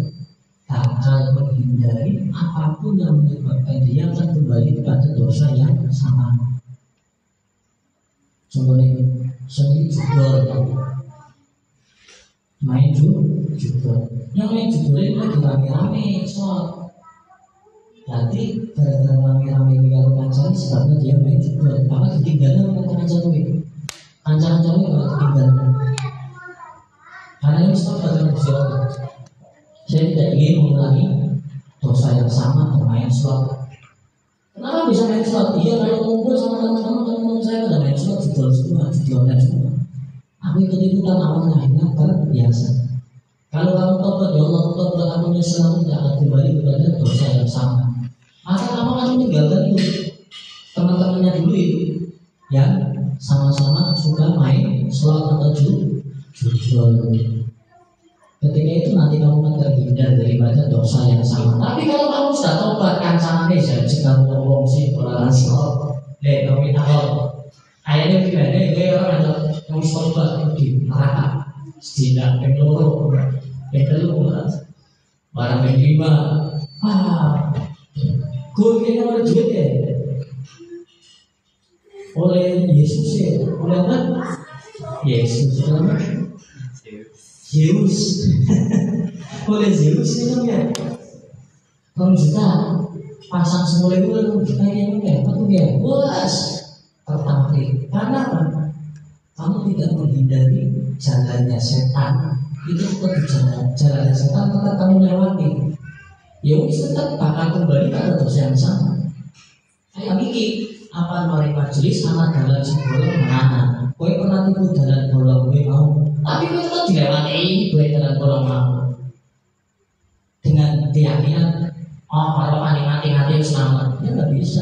bakal menghindari apapun yang menyebabkan dia akan kembali kepada dosa yang sama. Contohnya seni judul, main judul, yang main judul itu lagi rame-rame soal. Berarti gara-gara rame-rame ini kalau kancang sebabnya dia main judul, apa ketinggalan dengan kancang itu, kancang-kancang itu kalau ketinggalan. Karena ini semua bagian bersyukur. Saya tidak ingin mengulangi dosa yang sama bermain slot. Kenapa bisa main slot? Iya, kalau ngumpul sama teman-teman saya pada main slot judul semua, judulnya semua. Aku ikut-ikutan awalnya, akhirnya terbiasa. Kalau kamu tobat ya Allah, tobat aku nyesel, aku tidak akan kembali kepada dosa yang sama. Maka kamu akan meninggalkan itu teman-temannya dulu itu, yang sama-sama suka main slot atau judul. Ketika itu nanti kamu akan terhindar daripada dosa yang sama. Tapi kalau kamu sudah tobat, kancangannya jika ngomong sih orang slot, kamu tahu ayahnya gimana? Orang ada yang tobat di neraka, tidak peluru, barang kelima, gue kayaknya oleh duit ya, oleh Yesus ya, oleh apa? Yesus, Zeus, oleh Zeus itu ya, kalau juta pasang semula itu kan kayaknya kayak apa tuh ya, bos tertarik. Karena apa? Kamu tidak menghindari jalannya setan, itu tetap jalannya setan tetap kamu lewati. Ya wis tetap bakal kembali pada dosa yang sama. Kayak Miki, apa mari majelis sama dalan sebolong mana? Kowe pernah tipu dalan bolong kowe mau? Tapi kowe tetap dilewati kowe dalan bolong mau. Dengan keyakinan, kalau mati selamat, ya nggak bisa.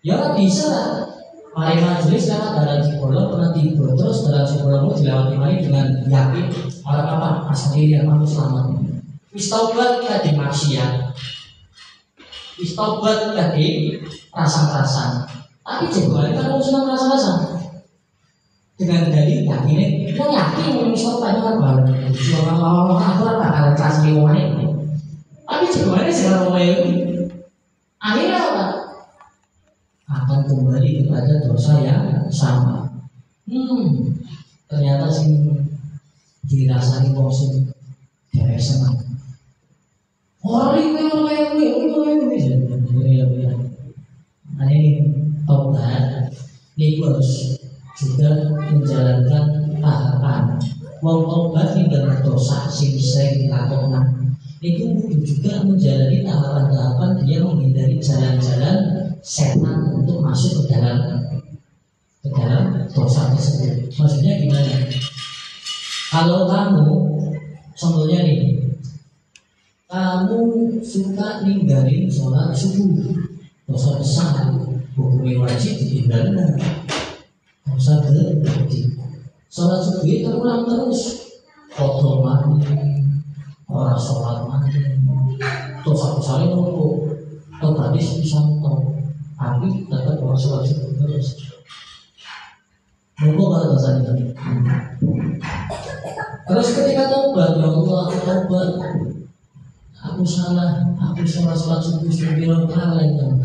Ya nggak bisa. Mari majelis sama dalan sebolong pernah tipu, terus dalan sebolongmu dilewati lagi dengan yakin orang apa asal ini aku selamat. Wis taubat ya di maksiat. Istobat tadi rasa-rasa. Tapi jebule kan urusan rasa-rasa. Dengan dalil yakin, kita yakin yang istobat itu kan baru. Cuma ngomong aku apa kalau kasih ngomong ini. Tapi jebule segala ngomong ini. Akhirnya apa? Akan kembali kepada dosa yang sama. Ternyata sih dirasani wong sing derek seneng. Nah ini tobat, ini harus juga menjalankan tahapan. Wong tobat tinggal dosa sing sering dilakukan. Itu juga menjalani tahapan-tahapan dia menghindari jalan-jalan setan untuk masuk ke dalam dosa tersebut. Maksudnya gimana? Kalau kamu, contohnya nih, kamu suka ninggalin sholat subuh, dosa besar, hukumnya wajib ditinggalkan. Dosa gede. Sholat subuh itu terulang terus, kotor mati, orang sholat mati, dosa besarnya numpuk, otomatis bisa tahu, tapi tetap orang sholat subuh terus. Numpuk kalau dosa ini. Terus ketika tobat, ya Allah, tobat. Aku salah, aku sholat subuh sebelum kalian.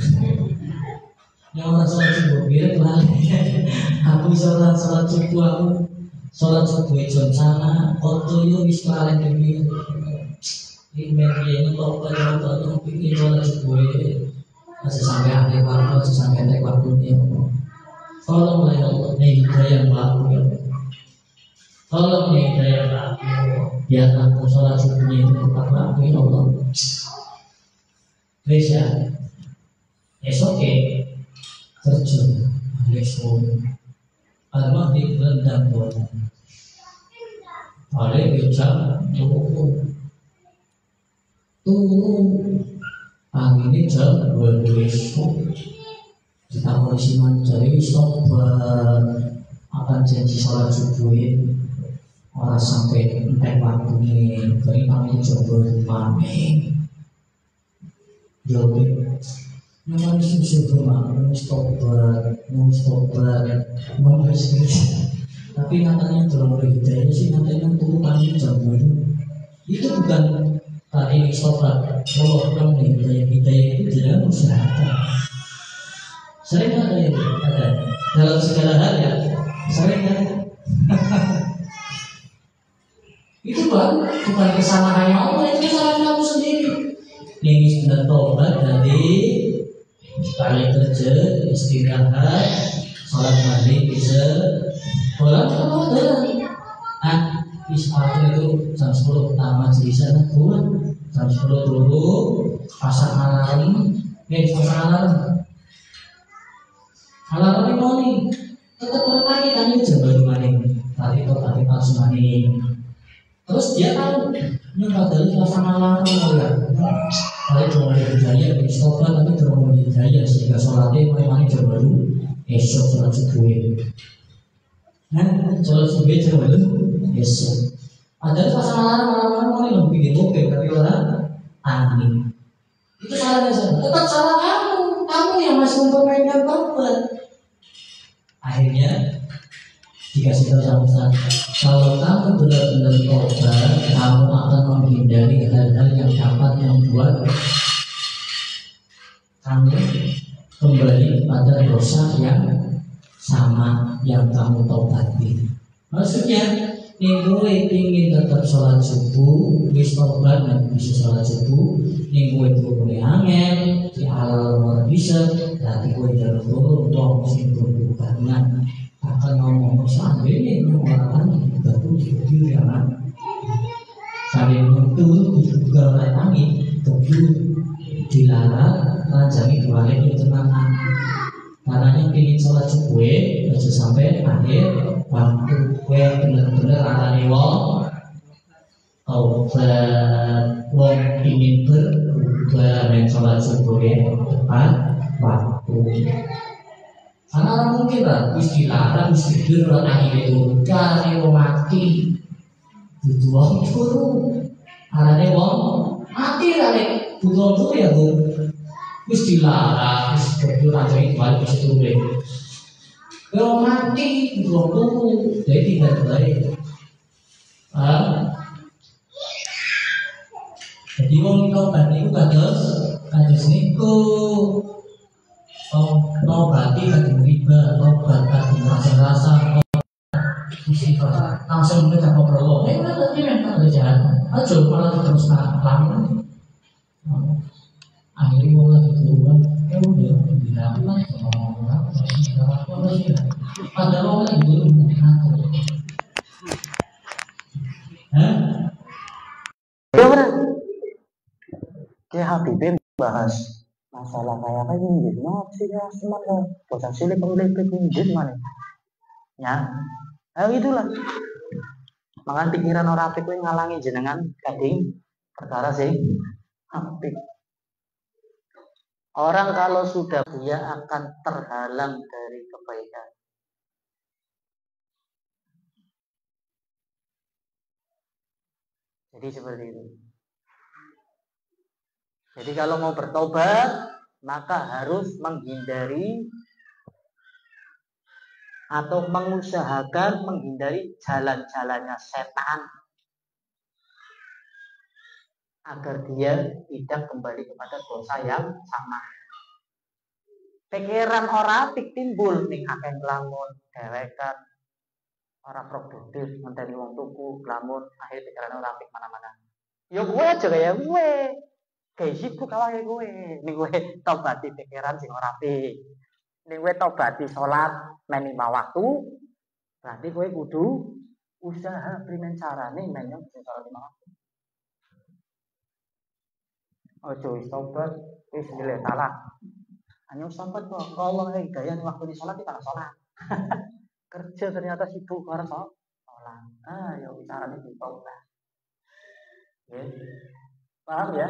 Yang orang sholat subuh biar kalian. Aku sholat subuh, aku sholat subuh jam sana, kotor yo wis kalian demi. Ini yang tobat yang bikin sholat subuh masih sampai akhir waktu, masih sampai akhir waktunya. Tolonglah ya Allah, hidayah aku ya Allah. Tolong hidayah aku, biar aku sholat subuhnya itu tepat waktu ya Allah. Please ya, it's okay. Terjun, lesson. Almah di rendang boleh. Boleh bicara, tunggu. Ini jam 12. Kita polisi mencari sobat akan janji sholat subuh orang sampai entek waktunya dari kami coba mami jauh memang susu memang sobat tapi katanya dalam hidayah sih katanya tuh kami coba itu bukan tadi sobat kalau orang hidayah itu tidak usaha. Sering ada yang ada dalam segala hal ya, sering kan? Itu bukan kesalahannya Allah, itu kesalahan kamu sendiri. Ini sudah tobat dari balik kerja, istirahat, sholat maghrib bisa, sholat Ramadan. Isfatu itu jam 10 pertama di sana turun, jam 10 dulu, pasang alarm, pasang alarm. Alarm ini tetap lagi tanya jam baru maning, tadi palsu maning. Terus dia tahu nyoba dari pasang alarm ya. Kalau cuma hidayah, istighfar tapi cuma hidayah sehingga sholatnya maning jam baru esok sholat subuh. Sholat subuh jam baru esok. Ada pasang alarm ini lebih bikin tapi orang angin. Itu salahnya saya. Tetap salah kamu yang masih mempermainkan tobat. Akhirnya dikasih tahu sama Ustaz, kalau kamu benar-benar tobat, kamu akan menghindari hal-hal yang dapat membuat kamu kembali pada dosa yang sama yang kamu tobati. Maksudnya, gue ingin tetap sholat subuh, wis tobat dan bisa sholat subuh. Gue boleh angel, di alam bisa, tapi gue jalan turun dong, simpul karena akan ngomong seandainya orang batu di jangan sambil itu juga oleh angin tujuh dilarang rancangi kembali itu tenangan karena yang ingin sholat subuh aja sampai akhir waktu gue benar-benar arani wong wong ingin berubah dan sholat subuh tepat waktu. Karena orang mungkin lah, dilarang, tidur, akhirnya itu kali mati, butuh wong guru, karena wong mati kali, butuh guru ya bu. Wis dilarang, wis kudu rajane balik wis tuwe. Kalau mati belum tunggu, jadi tidak baik. Jadi wong tobat niku kados niku. Tobati kadung riba, tobat kadung rasa-rasa, istighfar. Langsung kita ngobrol. Nanti memang kerjaan. Aja malah terus lakukan. Akhirnya mau lagi keluar, udah bilang lah, ngomong apa sih? Padahal orang itu mengaku. Ya benar. Kayak Habibie bahas masalah kayak apa ini, no sih ya semangat, bocah cilik pemilik pinjit mana? Ya, itulah. Makan pikiran orang apik kuwi ngalangi jenengan kading perkara sih apik. Orang kalau sudah dia akan terhalang dari kebaikan. Jadi seperti itu. Jadi kalau mau bertobat, maka harus menghindari atau mengusahakan menghindari jalan-jalannya setan agar dia tidak kembali kepada dosa yang sama. Pikiran orang apik timbul ning akeh nglamun, dewekan, ora produktif, ngenteni wong tuku, nglamun, akhir pikiran orang apik mana-mana. Ya gue aja kayak gue. Kayak sibuk awake gue. Ning gue tobati pikiran sing ora apik. Ning gue tobati salat men 5 waktu. Berarti gue kudu usaha primen carane men sing salat 5 waktu. Ojo wis tobat, wis nilai talak. Hanya sampai kok Allah hidayah waktu di sholat kita sholat. Kerja ternyata sibuk karena sholat. Ya bicara itu tobat. Ya. Paham ya?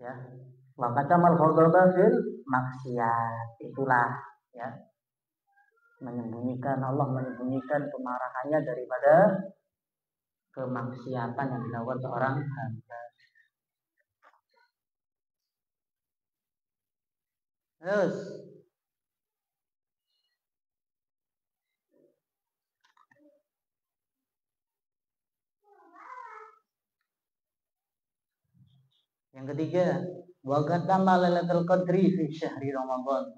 Ya. Wa katamal ghadaba fil maksiat. Itulah ya. Menyembunyikan Allah menyembunyikan kemarahannya daripada kemaksiatan yang dilakukan seorang hamba. Terus yang ketiga, wa katama lailatul qadri fi syahri Ramadan.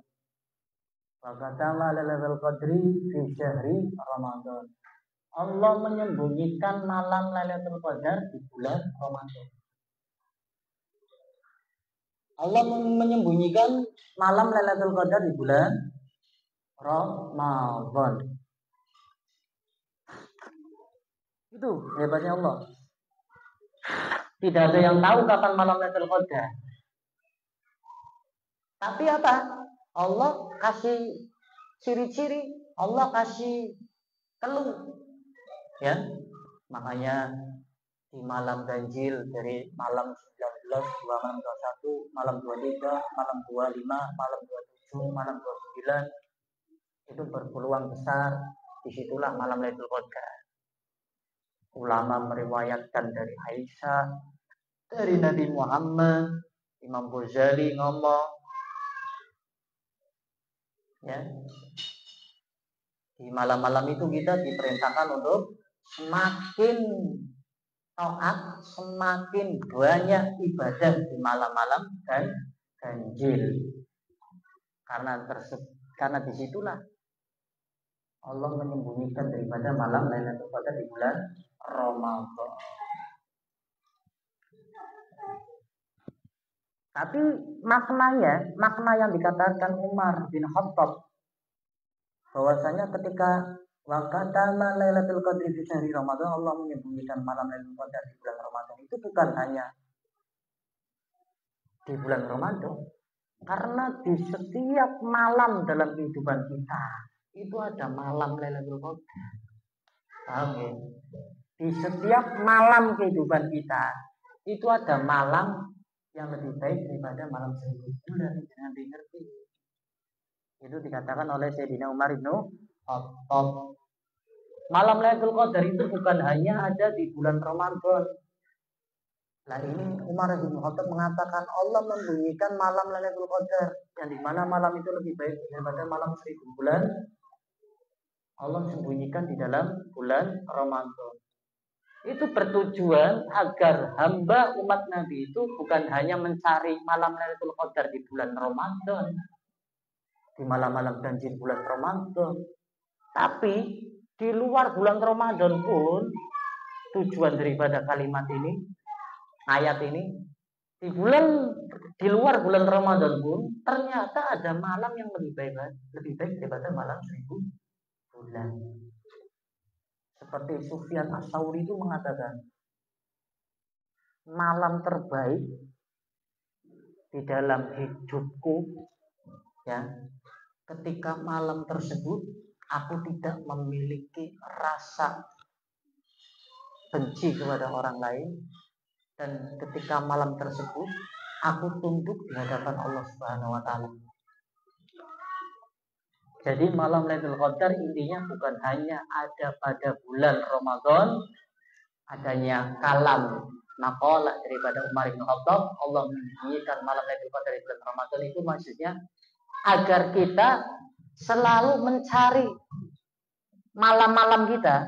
Wa katama lailatul qadri fi syahri Ramadan. Allah menyembunyikan malam Lailatul Qadar di bulan Ramadan. Allah menyembunyikan malam Lailatul Qadar di bulan Ramadan. Itu hebatnya Allah. Tidak ada yang tahu kapan malam Lailatul Qadar. Tapi apa? Allah kasih ciri-ciri, Allah kasih clue. Ya, makanya di malam ganjil dari malam 19, dua malam 21, malam 23, malam 25, malam 27, malam 29 itu berpeluang besar. Disitulah malam Lailatul Qadar. Ulama meriwayatkan dari Aisyah, dari Nabi Muhammad, Imam Ghazali ngomong, ya, di malam-malam itu kita diperintahkan untuk semakin taat, semakin banyak ibadah di malam-malam dan ganjil. Karena disitulah Allah menyembunyikan daripada malam Lailatul Qadar di bulan Ramadan. Tapi makna yang dikatakan Umar bin Khattab bahwasanya ketika wakatama Lailatul Qadri fi syahri Ramadan, Allah menyembunyikan malam Lailatul Qadar di bulan Ramadan itu bukan hanya di bulan Ramadan, karena di setiap malam dalam kehidupan kita itu ada malam Lailatul Qadar. Paham ya? Di setiap malam kehidupan kita itu ada malam yang lebih baik daripada malam 1000 bulan. Jangan dimengerti. Itu dikatakan oleh Sayyidina Umar bin Khattab. Malam Lailatul Qadar itu bukan hanya ada di bulan Ramadan. Nah ini Umar bin Khattab mengatakan Allah membunyikan malam Lailatul Qadar, yang dimana malam itu lebih baik daripada malam 1000 bulan. Allah sembunyikan di dalam bulan Ramadan. Itu bertujuan agar hamba umat Nabi itu bukan hanya mencari malam Lailatul Qadar di bulan Ramadan, di malam-malam ganjil bulan Ramadan, tapi di luar bulan Ramadan pun tujuan daripada kalimat ini, ayat ini, di luar bulan Ramadan pun ternyata ada malam yang lebih baik daripada malam 1000 bulan. Seperti Sufyan Ats-Tsauri itu mengatakan, malam terbaik di dalam hidupku, ya, ketika malam tersebut aku tidak memiliki rasa benci kepada orang lain, dan ketika malam tersebut aku tunduk di hadapan Allah Subhanahu wa taala. Jadi malam Lailatul Qadar intinya bukan hanya ada pada bulan Ramadan, adanya kalam maqalah daripada Umar bin Khattab, Allah membunyikan malam Lailatul Qadar di bulan Ramadan, itu maksudnya agar kita selalu mencari malam-malam kita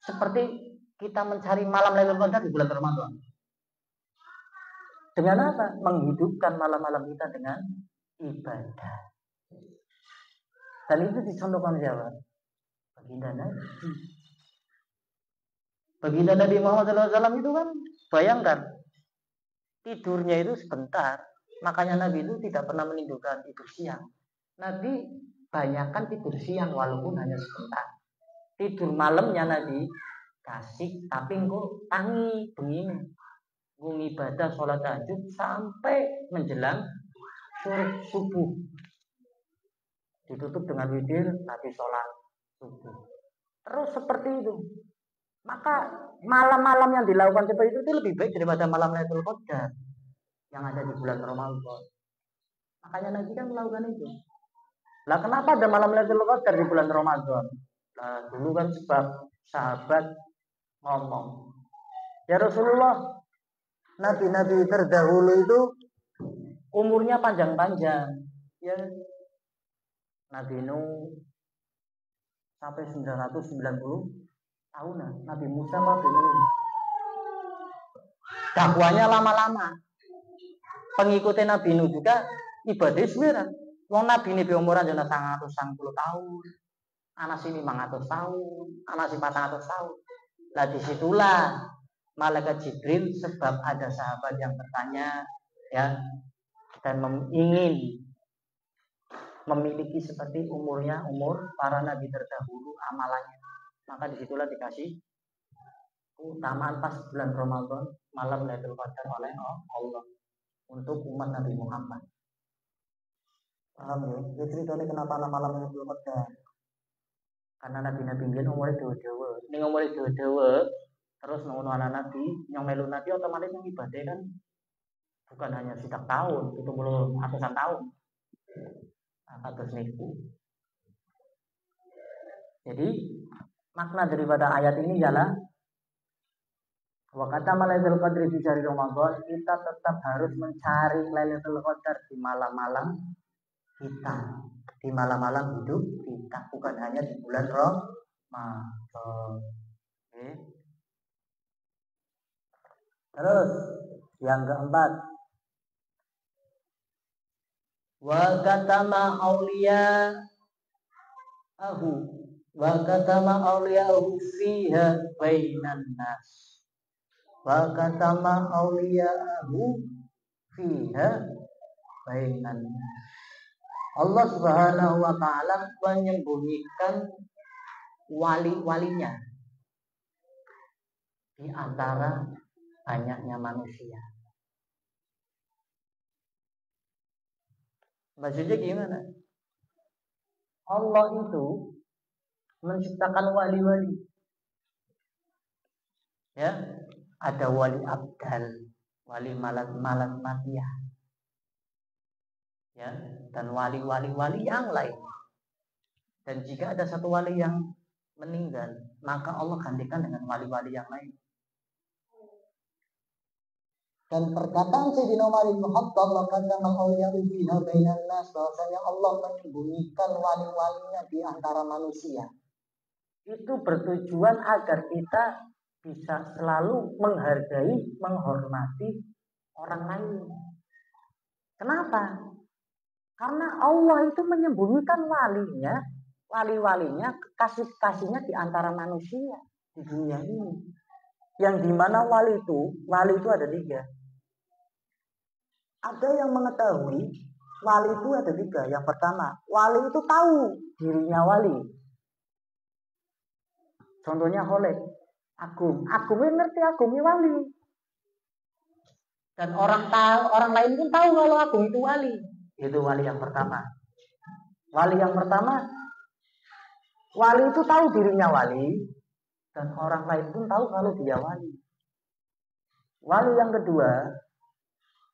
seperti kita mencari malam Lailatul Qadar di bulan Ramadan. Dengan apa? Menghidupkan malam-malam kita dengan ibadah. Dan itu dicontohkan siapa? Baginda Nabi. Baginda Nabi Muhammad SAW itu kan, bayangkan, tidurnya itu sebentar. Makanya Nabi itu tidak pernah meninggalkan tidur siang. Nabi banyakkan tidur siang walaupun hanya sebentar. Tidur malamnya Nabi kasih, tapi engkau tangi begini, ibadah sholat tahajud sampai menjelang subuh. Ditutup dengan witir, Nabi sholat subuh. Terus seperti itu. Maka malam-malam yang dilakukan seperti itu lebih baik daripada malam Lailatul Qadar yang ada di bulan Ramadan. Makanya Nabi kan melakukan itu. Lah kenapa ada malam Lailatul Qadar di bulan Ramadan? Nah, dulu kan sebab sahabat ngomong, ya Rasulullah, nabi-nabi terdahulu itu umurnya panjang-panjang. Ya, Nabi Nuh sampai 990 tahunan, Nabi Musa, Nabi Nuh. Dakwanya lama-lama. Pengikutnya Nabi Nuh juga ibadah sebenarnya. Wong Nabi ini umuran jana 190 tahun. Anak sini 500 tahun, anak sini 400 tahun. Lah disitulah malaikat Jibril, sebab ada sahabat yang bertanya, ya, dan ingin memiliki seperti umur para nabi terdahulu amalannya. Maka disitulah dikasih keutamaan pas bulan Ramadan, malam Lailatul Qadar oleh Allah untuk umat Nabi Muhammad. Paham ya? Jadi ceritanya kenapa malam Lailatul Qadar? Karena nabi-nabi biyen umure dawa-dawa. Ning umure dawa-dawa, terus ngono anak nabi, yang melu nabi otomatis yang ibadah kan bukan hanya setiap tahun, itu belum ratusan tahun. Atas niku. Jadi makna daripada ayat ini ialah wa kata Lailatul Qadri di hari Ramadan, kita tetap harus mencari Lailatul Qadar di malam-malam kita, di malam-malam hidup kita, bukan hanya di bulan Ramadan. Okay. Terus yang keempat, wa katama auliya'ahu fiha bainan nas. Wa katama auliya'ahu fiha bainan nas. Allah Subhanahu wa taala menyembunyikan wali-walinya di antara banyaknya manusia. Maksudnya gimana? Allah itu menciptakan wali-wali. Ya, ada wali abdal, wali malat matiyah. Ya, dan wali-wali yang lain. Dan jika ada satu wali yang meninggal, maka Allah gantikan dengan wali-wali yang lain. Dan perkataan Sayyidina Umar bin Khattab kata ma'awliyahu fiha bainan nas, bahwasanya Allah menyembunyikan wali-walinya di antara manusia. Itu bertujuan agar kita bisa selalu menghargai, menghormati orang lain. Kenapa? Karena Allah itu menyembunyikan wali-walinya, kasih-kasihnya di antara manusia di dunia ini. Yang dimana wali itu ada 3. Ada yang mengetahui wali itu ada 3. Yang pertama, wali itu tahu dirinya wali. Contohnya Khalid, Agungnya ngerti Agungnya wali. Dan orang lain pun tahu kalau Agung itu wali. Itu wali yang pertama. Wali yang pertama, wali itu tahu dirinya wali, dan orang lain pun tahu kalau dia wali. Wali yang kedua,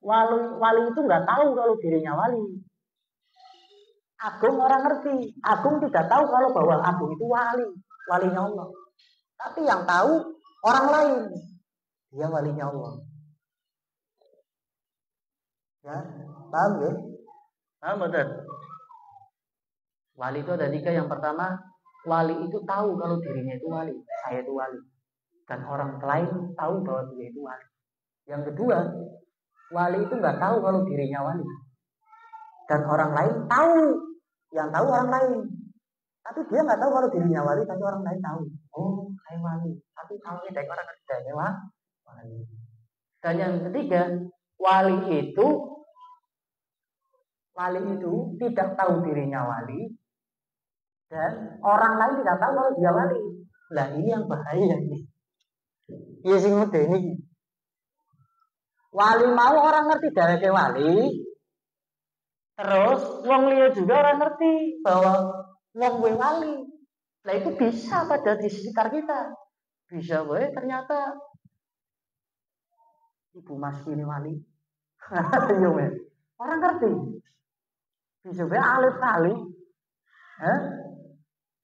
wali itu nggak tahu kalau dirinya wali. Agung orang ngerti, Agung tidak tahu kalau bahwa Agung itu walinya Allah. Tapi yang tahu orang lain, dia walinya Allah. Ya, paham ya? Paham betul? Wali itu ada 3. Yang pertama, wali itu tahu kalau dirinya itu wali, saya itu wali. Dan orang lain tahu bahwa dia itu wali. Yang kedua, wali itu nggak tahu kalau dirinya wali. Dan orang lain tahu, yang tahu orang lain. Tapi dia nggak tahu kalau dirinya wali, tapi orang lain tahu. Oh, saya wali. Tapi tahunya dari orang kerjanya wali. Dan yang ketiga, wali itu tidak tahu dirinya wali, dan orang lain tidak tahu kalau dia wali. Nah, ini yang bahaya nih. Iya sing medeni. Wali mau orang ngerti dheweke wali. Terus wong liya juga orang ngerti bahwa wong gue wali. Nah, itu bisa pada di sekitar kita. Bisa wae ternyata Ibu Mas ini wali. Yo men. Orang ngerti. Bisa wae alif wali.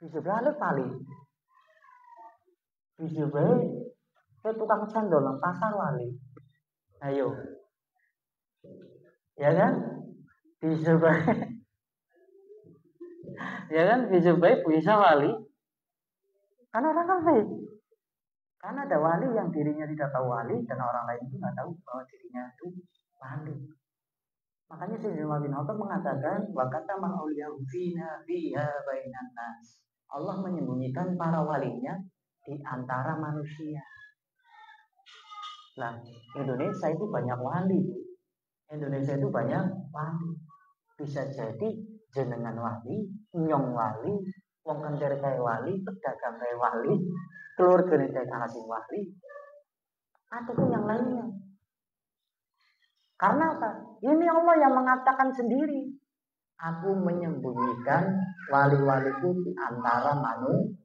Bisa wae alif wali. Bisa wae tukang cendol nang pasar wali. Ayo. Ya kan? Bisa baik. Ya kan? Bisa baik bisa wali. Karena orang ngerti. Karena ada wali yang dirinya tidak tahu wali, dan orang lain itu nggak tahu bahwa dirinya itu wali. Makanya Sayyidina Umar bin Khattab mengatakan, wa kata ma'auliyahu fiha bainan nas. Allah menyembunyikan para walinya di antara manusia. Nah, Indonesia itu banyak wali. Indonesia itu banyak wali. Bisa jadi jenengan wali, nyong wali, wong kencer kayak wali, pedagang kayak wali, keluarga kayak asing wali, ataupun yang lainnya. Karena apa? Ini Allah yang mengatakan sendiri, aku menyembunyikan wali-waliku di antara manusia.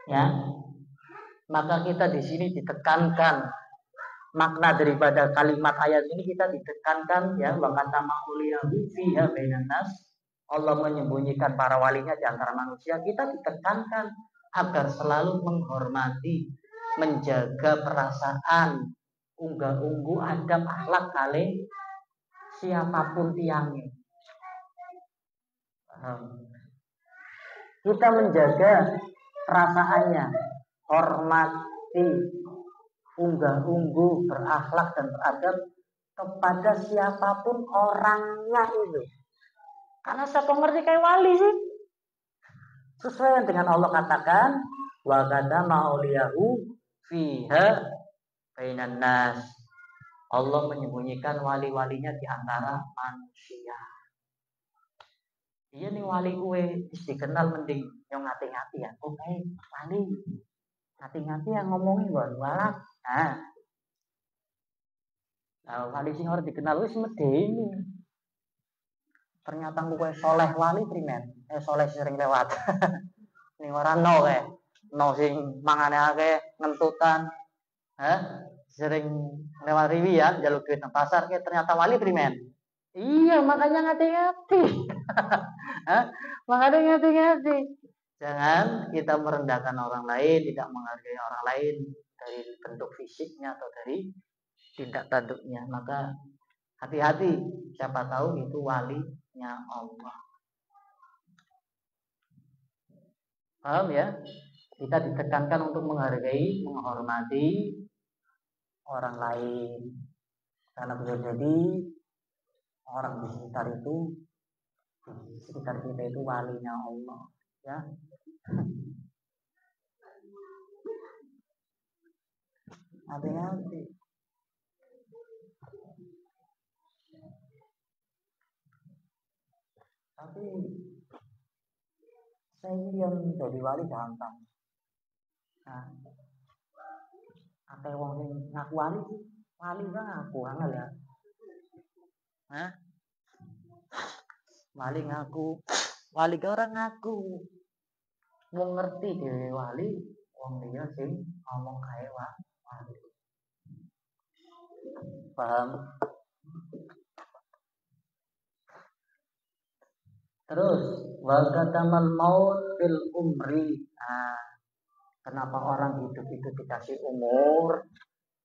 Ya, maka kita di sini ditekankan makna daripada kalimat ayat ini, kita ditekankan ya, wa kata ma'uliyahu fiha bainan nas. Allah menyembunyikan para walinya di antara manusia. Kita ditekankan agar selalu menghormati, menjaga perasaan, unggah-ungguh adab akhlak kali siapapun tiangnya. Kita menjaga perasaannya, hormati, unggah-ungguh, berakhlak dan beradab kepada siapapun orangnya itu. Karena siapa ngerti kayak wali sih? Sesuai dengan Allah katakan, wa qada ma'uliyahu fiha bainan nas. Allah menyembunyikan wali-walinya di antara manusia. Iya nih wali gue dikenal mending yang ngati-ngati ya. Oke, wali. Ngati-ngati yang ngomongin walak. Nah, wali sing ora dikenal wis medeni. Ternyata gue soleh wali primen. Soleh sering lewat. Ning ora no kae. No sing mangane akeh ngentutan. Sering lewat riwi ya, jaluk duit nang pasar kae ternyata wali primen. Iya, makanya ngati-ngati. Makanya ngati-ngati. Jangan kita merendahkan orang lain, tidak menghargai orang lain dari bentuk fisiknya atau dari tindak tanduknya. Maka hati-hati, siapa tahu itu walinya Allah. Paham ya? Kita ditekankan untuk menghargai, menghormati orang lain. Karena bisa jadi orang di sekitar kita itu walinya Allah, ya. Hati-hati. Tapi saya yang jadi wali gampang. Nah, apa wong sing ngaku wali kan aku angel ya. Hah? Wali ngaku, wali ke orang ngaku. Wong ngerti dhewe wali, wong liya sing ngomong kae wali. Paham? Terus wa katamal maut fil umri. Nah, kenapa orang hidup itu dikasih umur?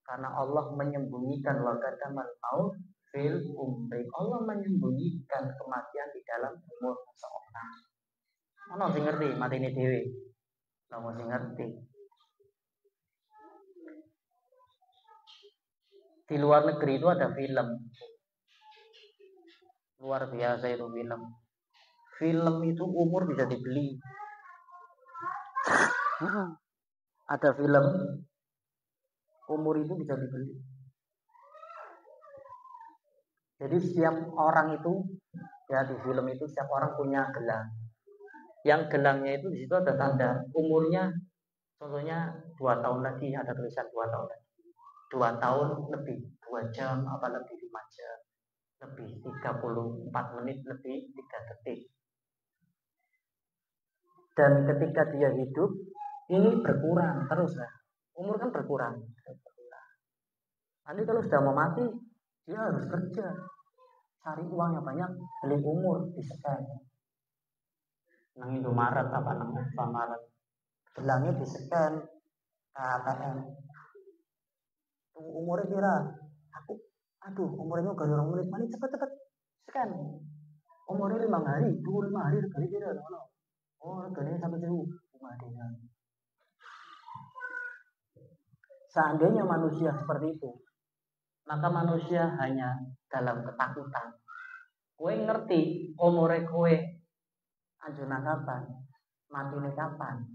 Karena Allah menyembunyikan wa katamal maut fil umri. Allah menyembunyikan kematian di dalam umur seseorang. Ono sing ngerti matine dhewe. Ono sing ngerti. Di luar negeri itu ada film. Luar biasa itu film. Film itu umur bisa dibeli. Ada film umur itu bisa dibeli. Jadi setiap orang itu, ya di film itu setiap orang punya gelang. Yang gelangnya itu di situ ada tanda umurnya, contohnya 2 tahun lagi, ada tulisan 2 tahun lagi. 2 tahun lebih 2 jam, apa lebih 5 jam, lebih 34 menit, lebih 3 detik. Dan ketika dia hidup, ini berkurang terus lah. Umur kan berkurang. Nanti kalau sudah mau mati, dia harus kerja, cari uang yang banyak, beli umur, di-scan. Nang Indomaret apa nang Alfamaret, gelangnya di-scan ATM. Umurnya kira, umurnya gak orang menit, mani cepet scan. Umurnya 5 hari, 25 hari sekali kira, oh reganya sampai 1.000. Seandainya manusia seperti itu, maka manusia hanya dalam ketakutan. Kowe ngerti umure kowe anjuna kapan, matine kapan.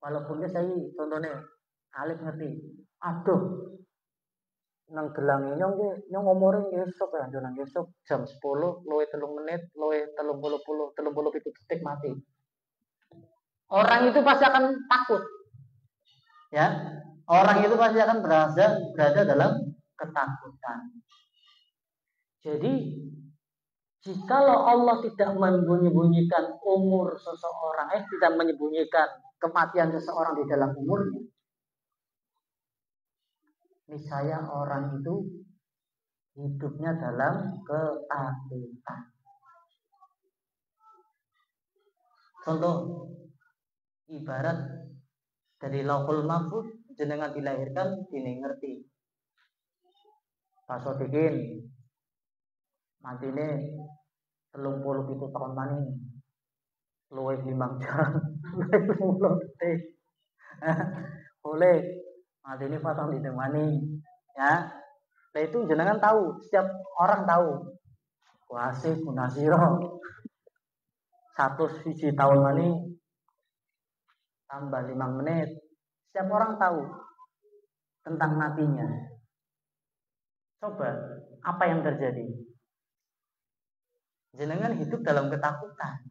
Walaupun saya contohnya Alif ngerti, aduh nang gelang nyong umure esuk ya, nang esuk jam 10 luwe 3 menit, luwe 37 detik mati. Orang itu pasti akan takut. Ya. Orang itu pasti akan berada dalam ketakutan. Jadi jikalau Allah tidak menyembunyikan umur seseorang, tidak menyembunyikan kematian seseorang di dalam umurnya, niscaya orang itu hidupnya dalam ketakutan. Contoh, ibarat dari Lauhul Mahfuz jenengan dilahirkan dini ngerti. Pak Sodikin mantine 37 tahun mani. Luwih 5 jam, luwih 10 detik. Boleh mantine 4 tahun dini mani. Ya. Nah itu jenengan tahu, setiap orang tahu. Wasif munasiro 1 tahun mani tambah 5 menit. Setiap orang tahu tentang matinya. Coba, apa yang terjadi? Jenengan hidup dalam ketakutan.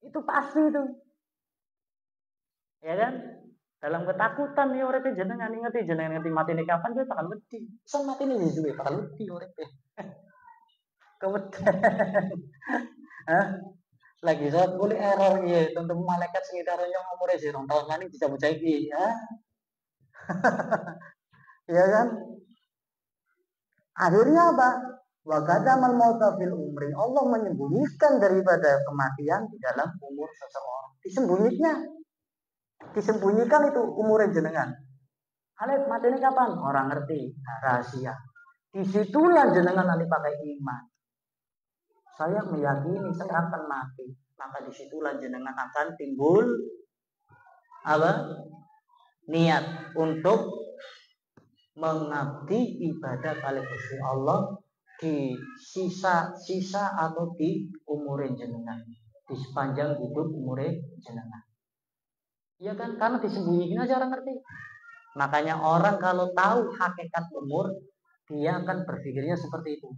Itu pasti itu. Ya kan? Dalam ketakutan ya urip jenengan ngerti matine kapan dia bakal wedi. Iso matine suwe bakal wedi urip. Keweden. Hah? Lagi saat boleh error ya, tentu malaikat sekitarnya umurnya 0 tahun mani bisa bocah iki ya. Ya kan? Akhirnya apa? Wa qadamal mauta fil umri. Allah menyembunyikan daripada kematian di dalam umur seseorang. Disembunyikan itu umurnya jenengan. Alif mati ini kapan? Orang ngerti, rahasia. Disitulah jenengan nanti pakai iman. Saya meyakini saya akan mati. Maka disitulah jenengan akan timbul apa? Niat untuk mengabdi ibadah kali Gusti Allah di sisa atau di umurin jenengan, di sepanjang hidup umurin jenengan. Ya kan, karena disembunyiin aja orang ngerti. Makanya orang kalau tahu hakikat umur, dia akan berpikirnya seperti itu.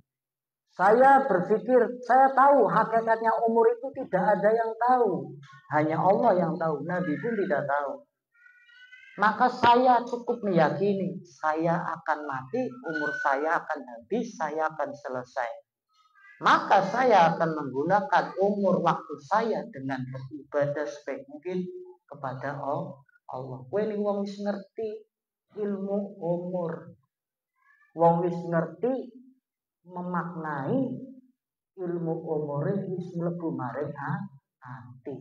Saya berpikir, saya tahu hakikatnya umur itu tidak ada yang tahu, hanya Allah yang tahu. Nabi pun tidak tahu. Maka saya cukup meyakini saya akan mati, umur saya akan habis, saya akan selesai. Maka saya akan menggunakan umur waktu saya dengan beribadah sebaik mungkin kepada Allah. Kowe ini wong wis ngerti ilmu umur. Wong wis ngerti memaknai ilmu umure wis mlebu maring ati.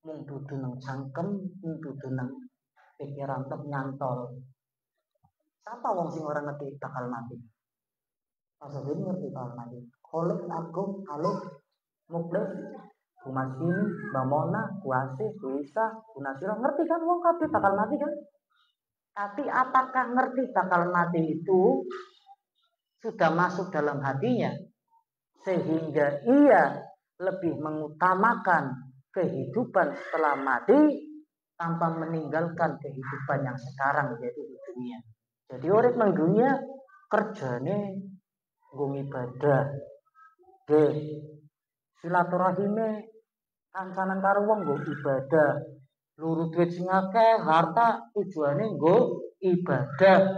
Mung dudu nang cangkem, mung dudu nang pikiran tek nyantol. Siapa wong sing ora ngerti bakal mati? Masa ini ngerti bakal mati. Kholik Agung, Alif, Muklis, Bu Masini, Mbak Mona, Bu Asih, Bu Isa, Bu Nasira, ngerti kan wong kabeh bakal mati kan? Tapi apakah ngerti bakal mati itu sudah masuk dalam hatinya sehingga ia lebih mengutamakan kehidupan setelah mati tanpa meninggalkan kehidupan yang sekarang yaitu di dunia. Jadi urip nang dunia kerjane nggo ibadah. Silaturahime kancanan karo wong nggo ibadah. Luru duit sing akeh, harta tujuane nggo ibadah.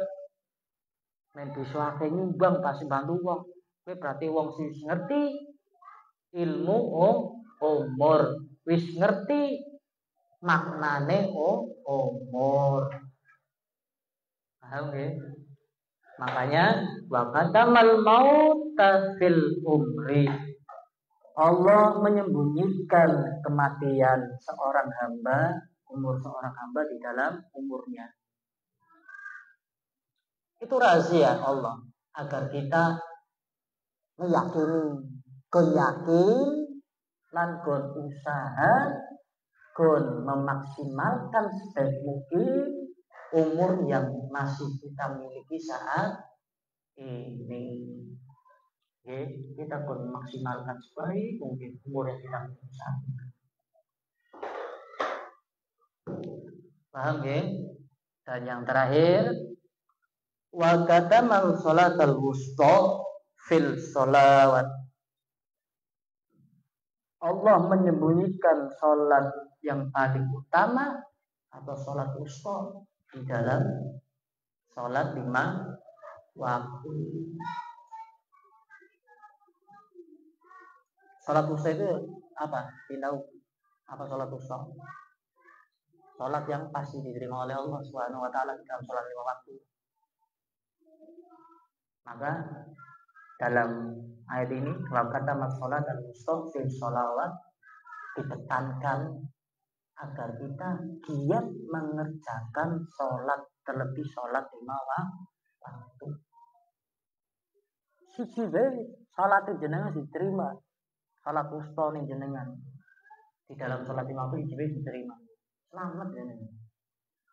Men bisa akeh nyumbang pasti bantu wong. Kowe berarti wong sing ngerti ilmu umur, wis ngerti maknane umur. Paham ya? Makanya wa qadamal mauta fil umri. Allah menyembunyikan kematian seorang hamba, umur seorang hamba di dalam umurnya. Itu rahasia Allah agar kita meyakini, yakin lan kon usaha kon memaksimalkan sebaik mungkin umur yang masih kita miliki saat ini. Kita kon memaksimalkan sebaik mungkin umur yang kita miliki saat ini. Paham ya? Dan yang terakhir, wa qadamal sholatal wusta fil sholawat. Allah menyembunyikan sholat yang paling utama atau sholat wusta di dalam sholat 5 waktu. Sholat wusta itu apa? Tahu apa sholat wusta? Sholat yang pasti diterima oleh Allah Subhanahu wa taala di dalam sholat 5 waktu. Maka dalam ayat ini kalau kata masalah dan wusta fil sholawat ditekankan agar kita giat mengerjakan sholat terlebih sholat 5 waktu. Siji wae sholat jenengan diterima, sholat wusta ning jenengan di dalam sholat 5 waktu siji wae diterima. Selamat jenengan.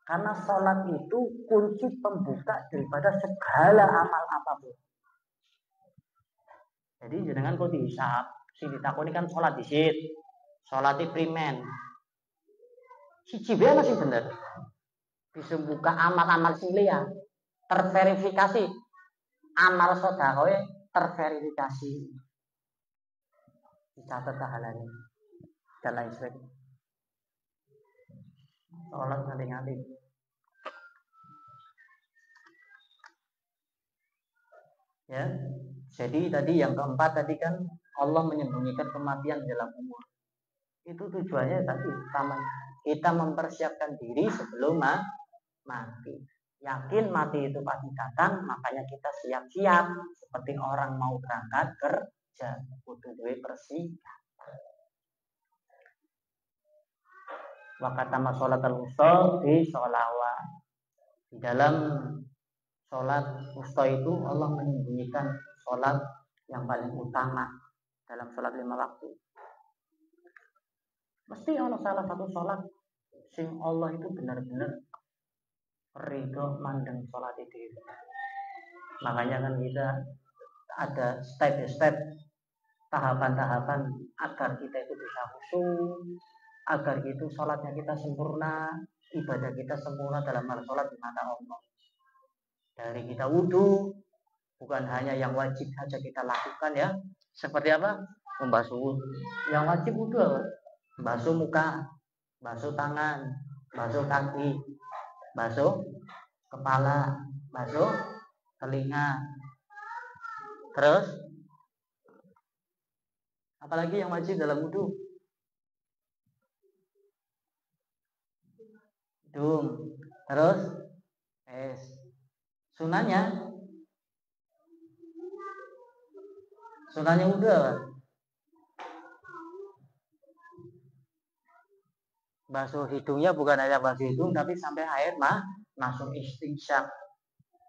Karena sholat itu kunci pembuka daripada segala amal apapun. Jadi jenengan kok dihisab, sing ditakoni kan sholat disit, sholat primen. Siji wae ana sing bener. Bisa buka amal-amal sing liya, terverifikasi. Amal sedekah terverifikasi. Dicatat pahalanya dan lain sebagainya. Sholat nganti-nganti. Ya. Jadi tadi yang keempat tadi kan Allah menyembunyikan kematian dalam umur. Itu tujuannya tadi utama kita mempersiapkan diri sebelum mati. Yakin mati itu pasti datang, makanya kita siap-siap seperti orang mau berangkat kerja, kudu duwe persiapan. Wa katama sholatal wusta fi sholawat. Di dalam sholat wusta itu Allah menyembunyikan sholat yang paling utama dalam sholat 5 waktu. Mesti ada salah satu sholat sing Allah itu benar-benar ridho mandeng sholat itu. Makanya kan kita ada step by step, tahapan-tahapan agar kita itu bisa khusyuk, agar itu sholatnya kita sempurna, ibadah kita sempurna dalam hal sholat di mata Allah. Dari kita wudhu, bukan hanya yang wajib saja kita lakukan ya. Seperti apa? Membasuh. Yang wajib wudhu apa? Basuh muka, basuh tangan, basuh kaki, basuh kepala, basuh telinga. Terus apalagi yang wajib dalam wudhu? Hidung. Terus sunahnya wudhu apa? Basuh hidungnya bukan hanya basuh hidung, tapi sampai air masuk istinsyak.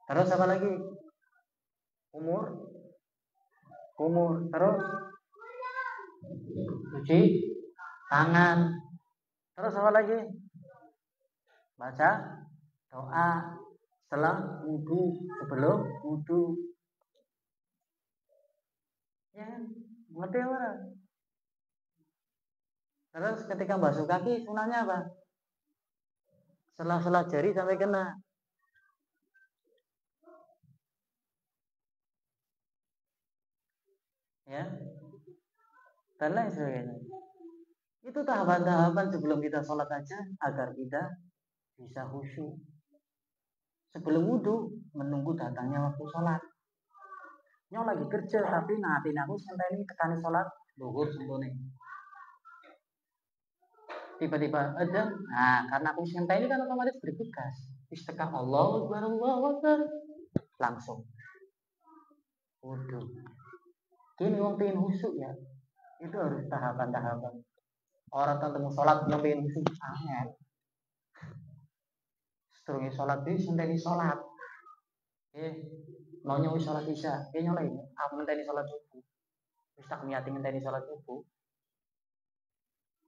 Terus apa lagi? Kumur. Terus cuci tangan. Terus apa lagi? Baca doa setelah wudhu, sebelum wudhu. Ya, ngerti apa? Terus ketika basuh kaki, sunahnya apa? Sela-sela jari sampai kena. Ya, dan lain sebagainya. Itu tahapan-tahapan sebelum kita sholat aja agar kita bisa khusyuk. Sebelum wudhu, menunggu datangnya waktu sholat. Nyong lagi kerja tapi ngatin aku sampai ini tekani sholat luhur sempurna. Tiba-tiba ada, nah karena aku sampai ini kan otomatis bertugas. Istiqah Allahu Akbar, langsung wudhu. Kini wong pengen khusyuk ya, itu harus tahapan-tahapan. Orang tentang sholat yang pengen khusyuk angel. Seterusnya sholat itu sampai sholat. Mau nyowi sholat isya, nyolai. Aku ngenteni sholat subuh. Terus tak niati ngenteni sholat subuh.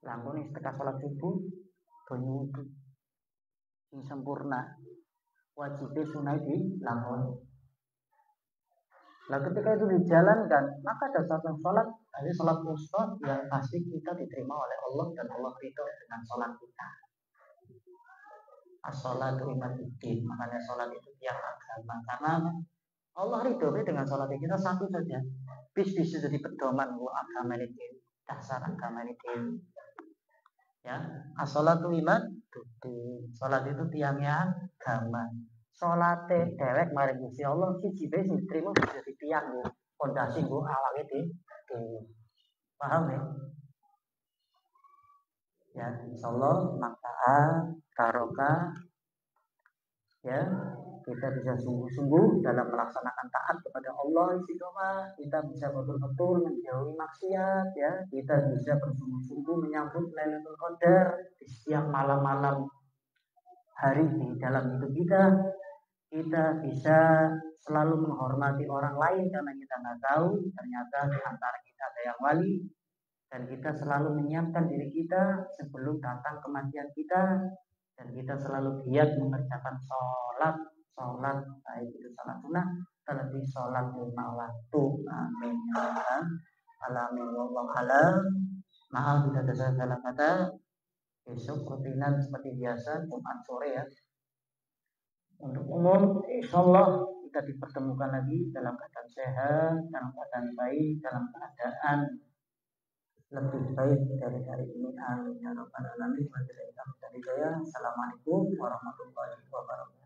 Langsung nih setelah sholat subuh, banyu wudhu. Ini sempurna. Wajibnya sunai di langsung. Nah ketika itu dijalankan, maka ada satu sholat, ada sholat wusta yang pasti kita diterima oleh Allah dan Allah ridho dengan sholat kita. As-sholatu imaduddin, makanya sholat itu tiang agama. Karena Allah ridho dengan sholat kita satu saja. Bisa jadi pedoman agama ini, dasar agama ini. Ya, as-sholatu imaduddin. Sholat itu tiangnya agama. Sholat dewek mari Gusti Allah siji bae sing diterima bisa jadi tiang yo. Pondasi nggo awake dhewe. Paham ya? Ya, insyaallah manfaat barokah ya, kita bisa sungguh-sungguh dalam melaksanakan taat kepada Allah istiqomah, kita bisa betul-betul menjauhi maksiat ya, kita bisa bersungguh-sungguh menyambut Lailatul Qadar di setiap malam-malam hari di dalam hidup kita bisa selalu menghormati orang lain karena kita nggak tahu ternyata di antara kita ada yang wali, dan kita selalu menyiapkan diri kita sebelum datang kematian kita, dan kita selalu giat mengerjakan sholat baik itu sholat sunnah terlebih sholat 5 waktu. Amin ya rabbal alamin. Wallahu a'lam. Maaf bila ada salah kata. Besok rutinan seperti biasa Jumat sore ya. Untuk umum insyaallah kita dipertemukan lagi dalam keadaan sehat, dalam keadaan baik, dalam keadaan lebih baik dari hari ini. Amin ya rabbal alamin. Assalamualaikum warahmatullahi wabarakatuh.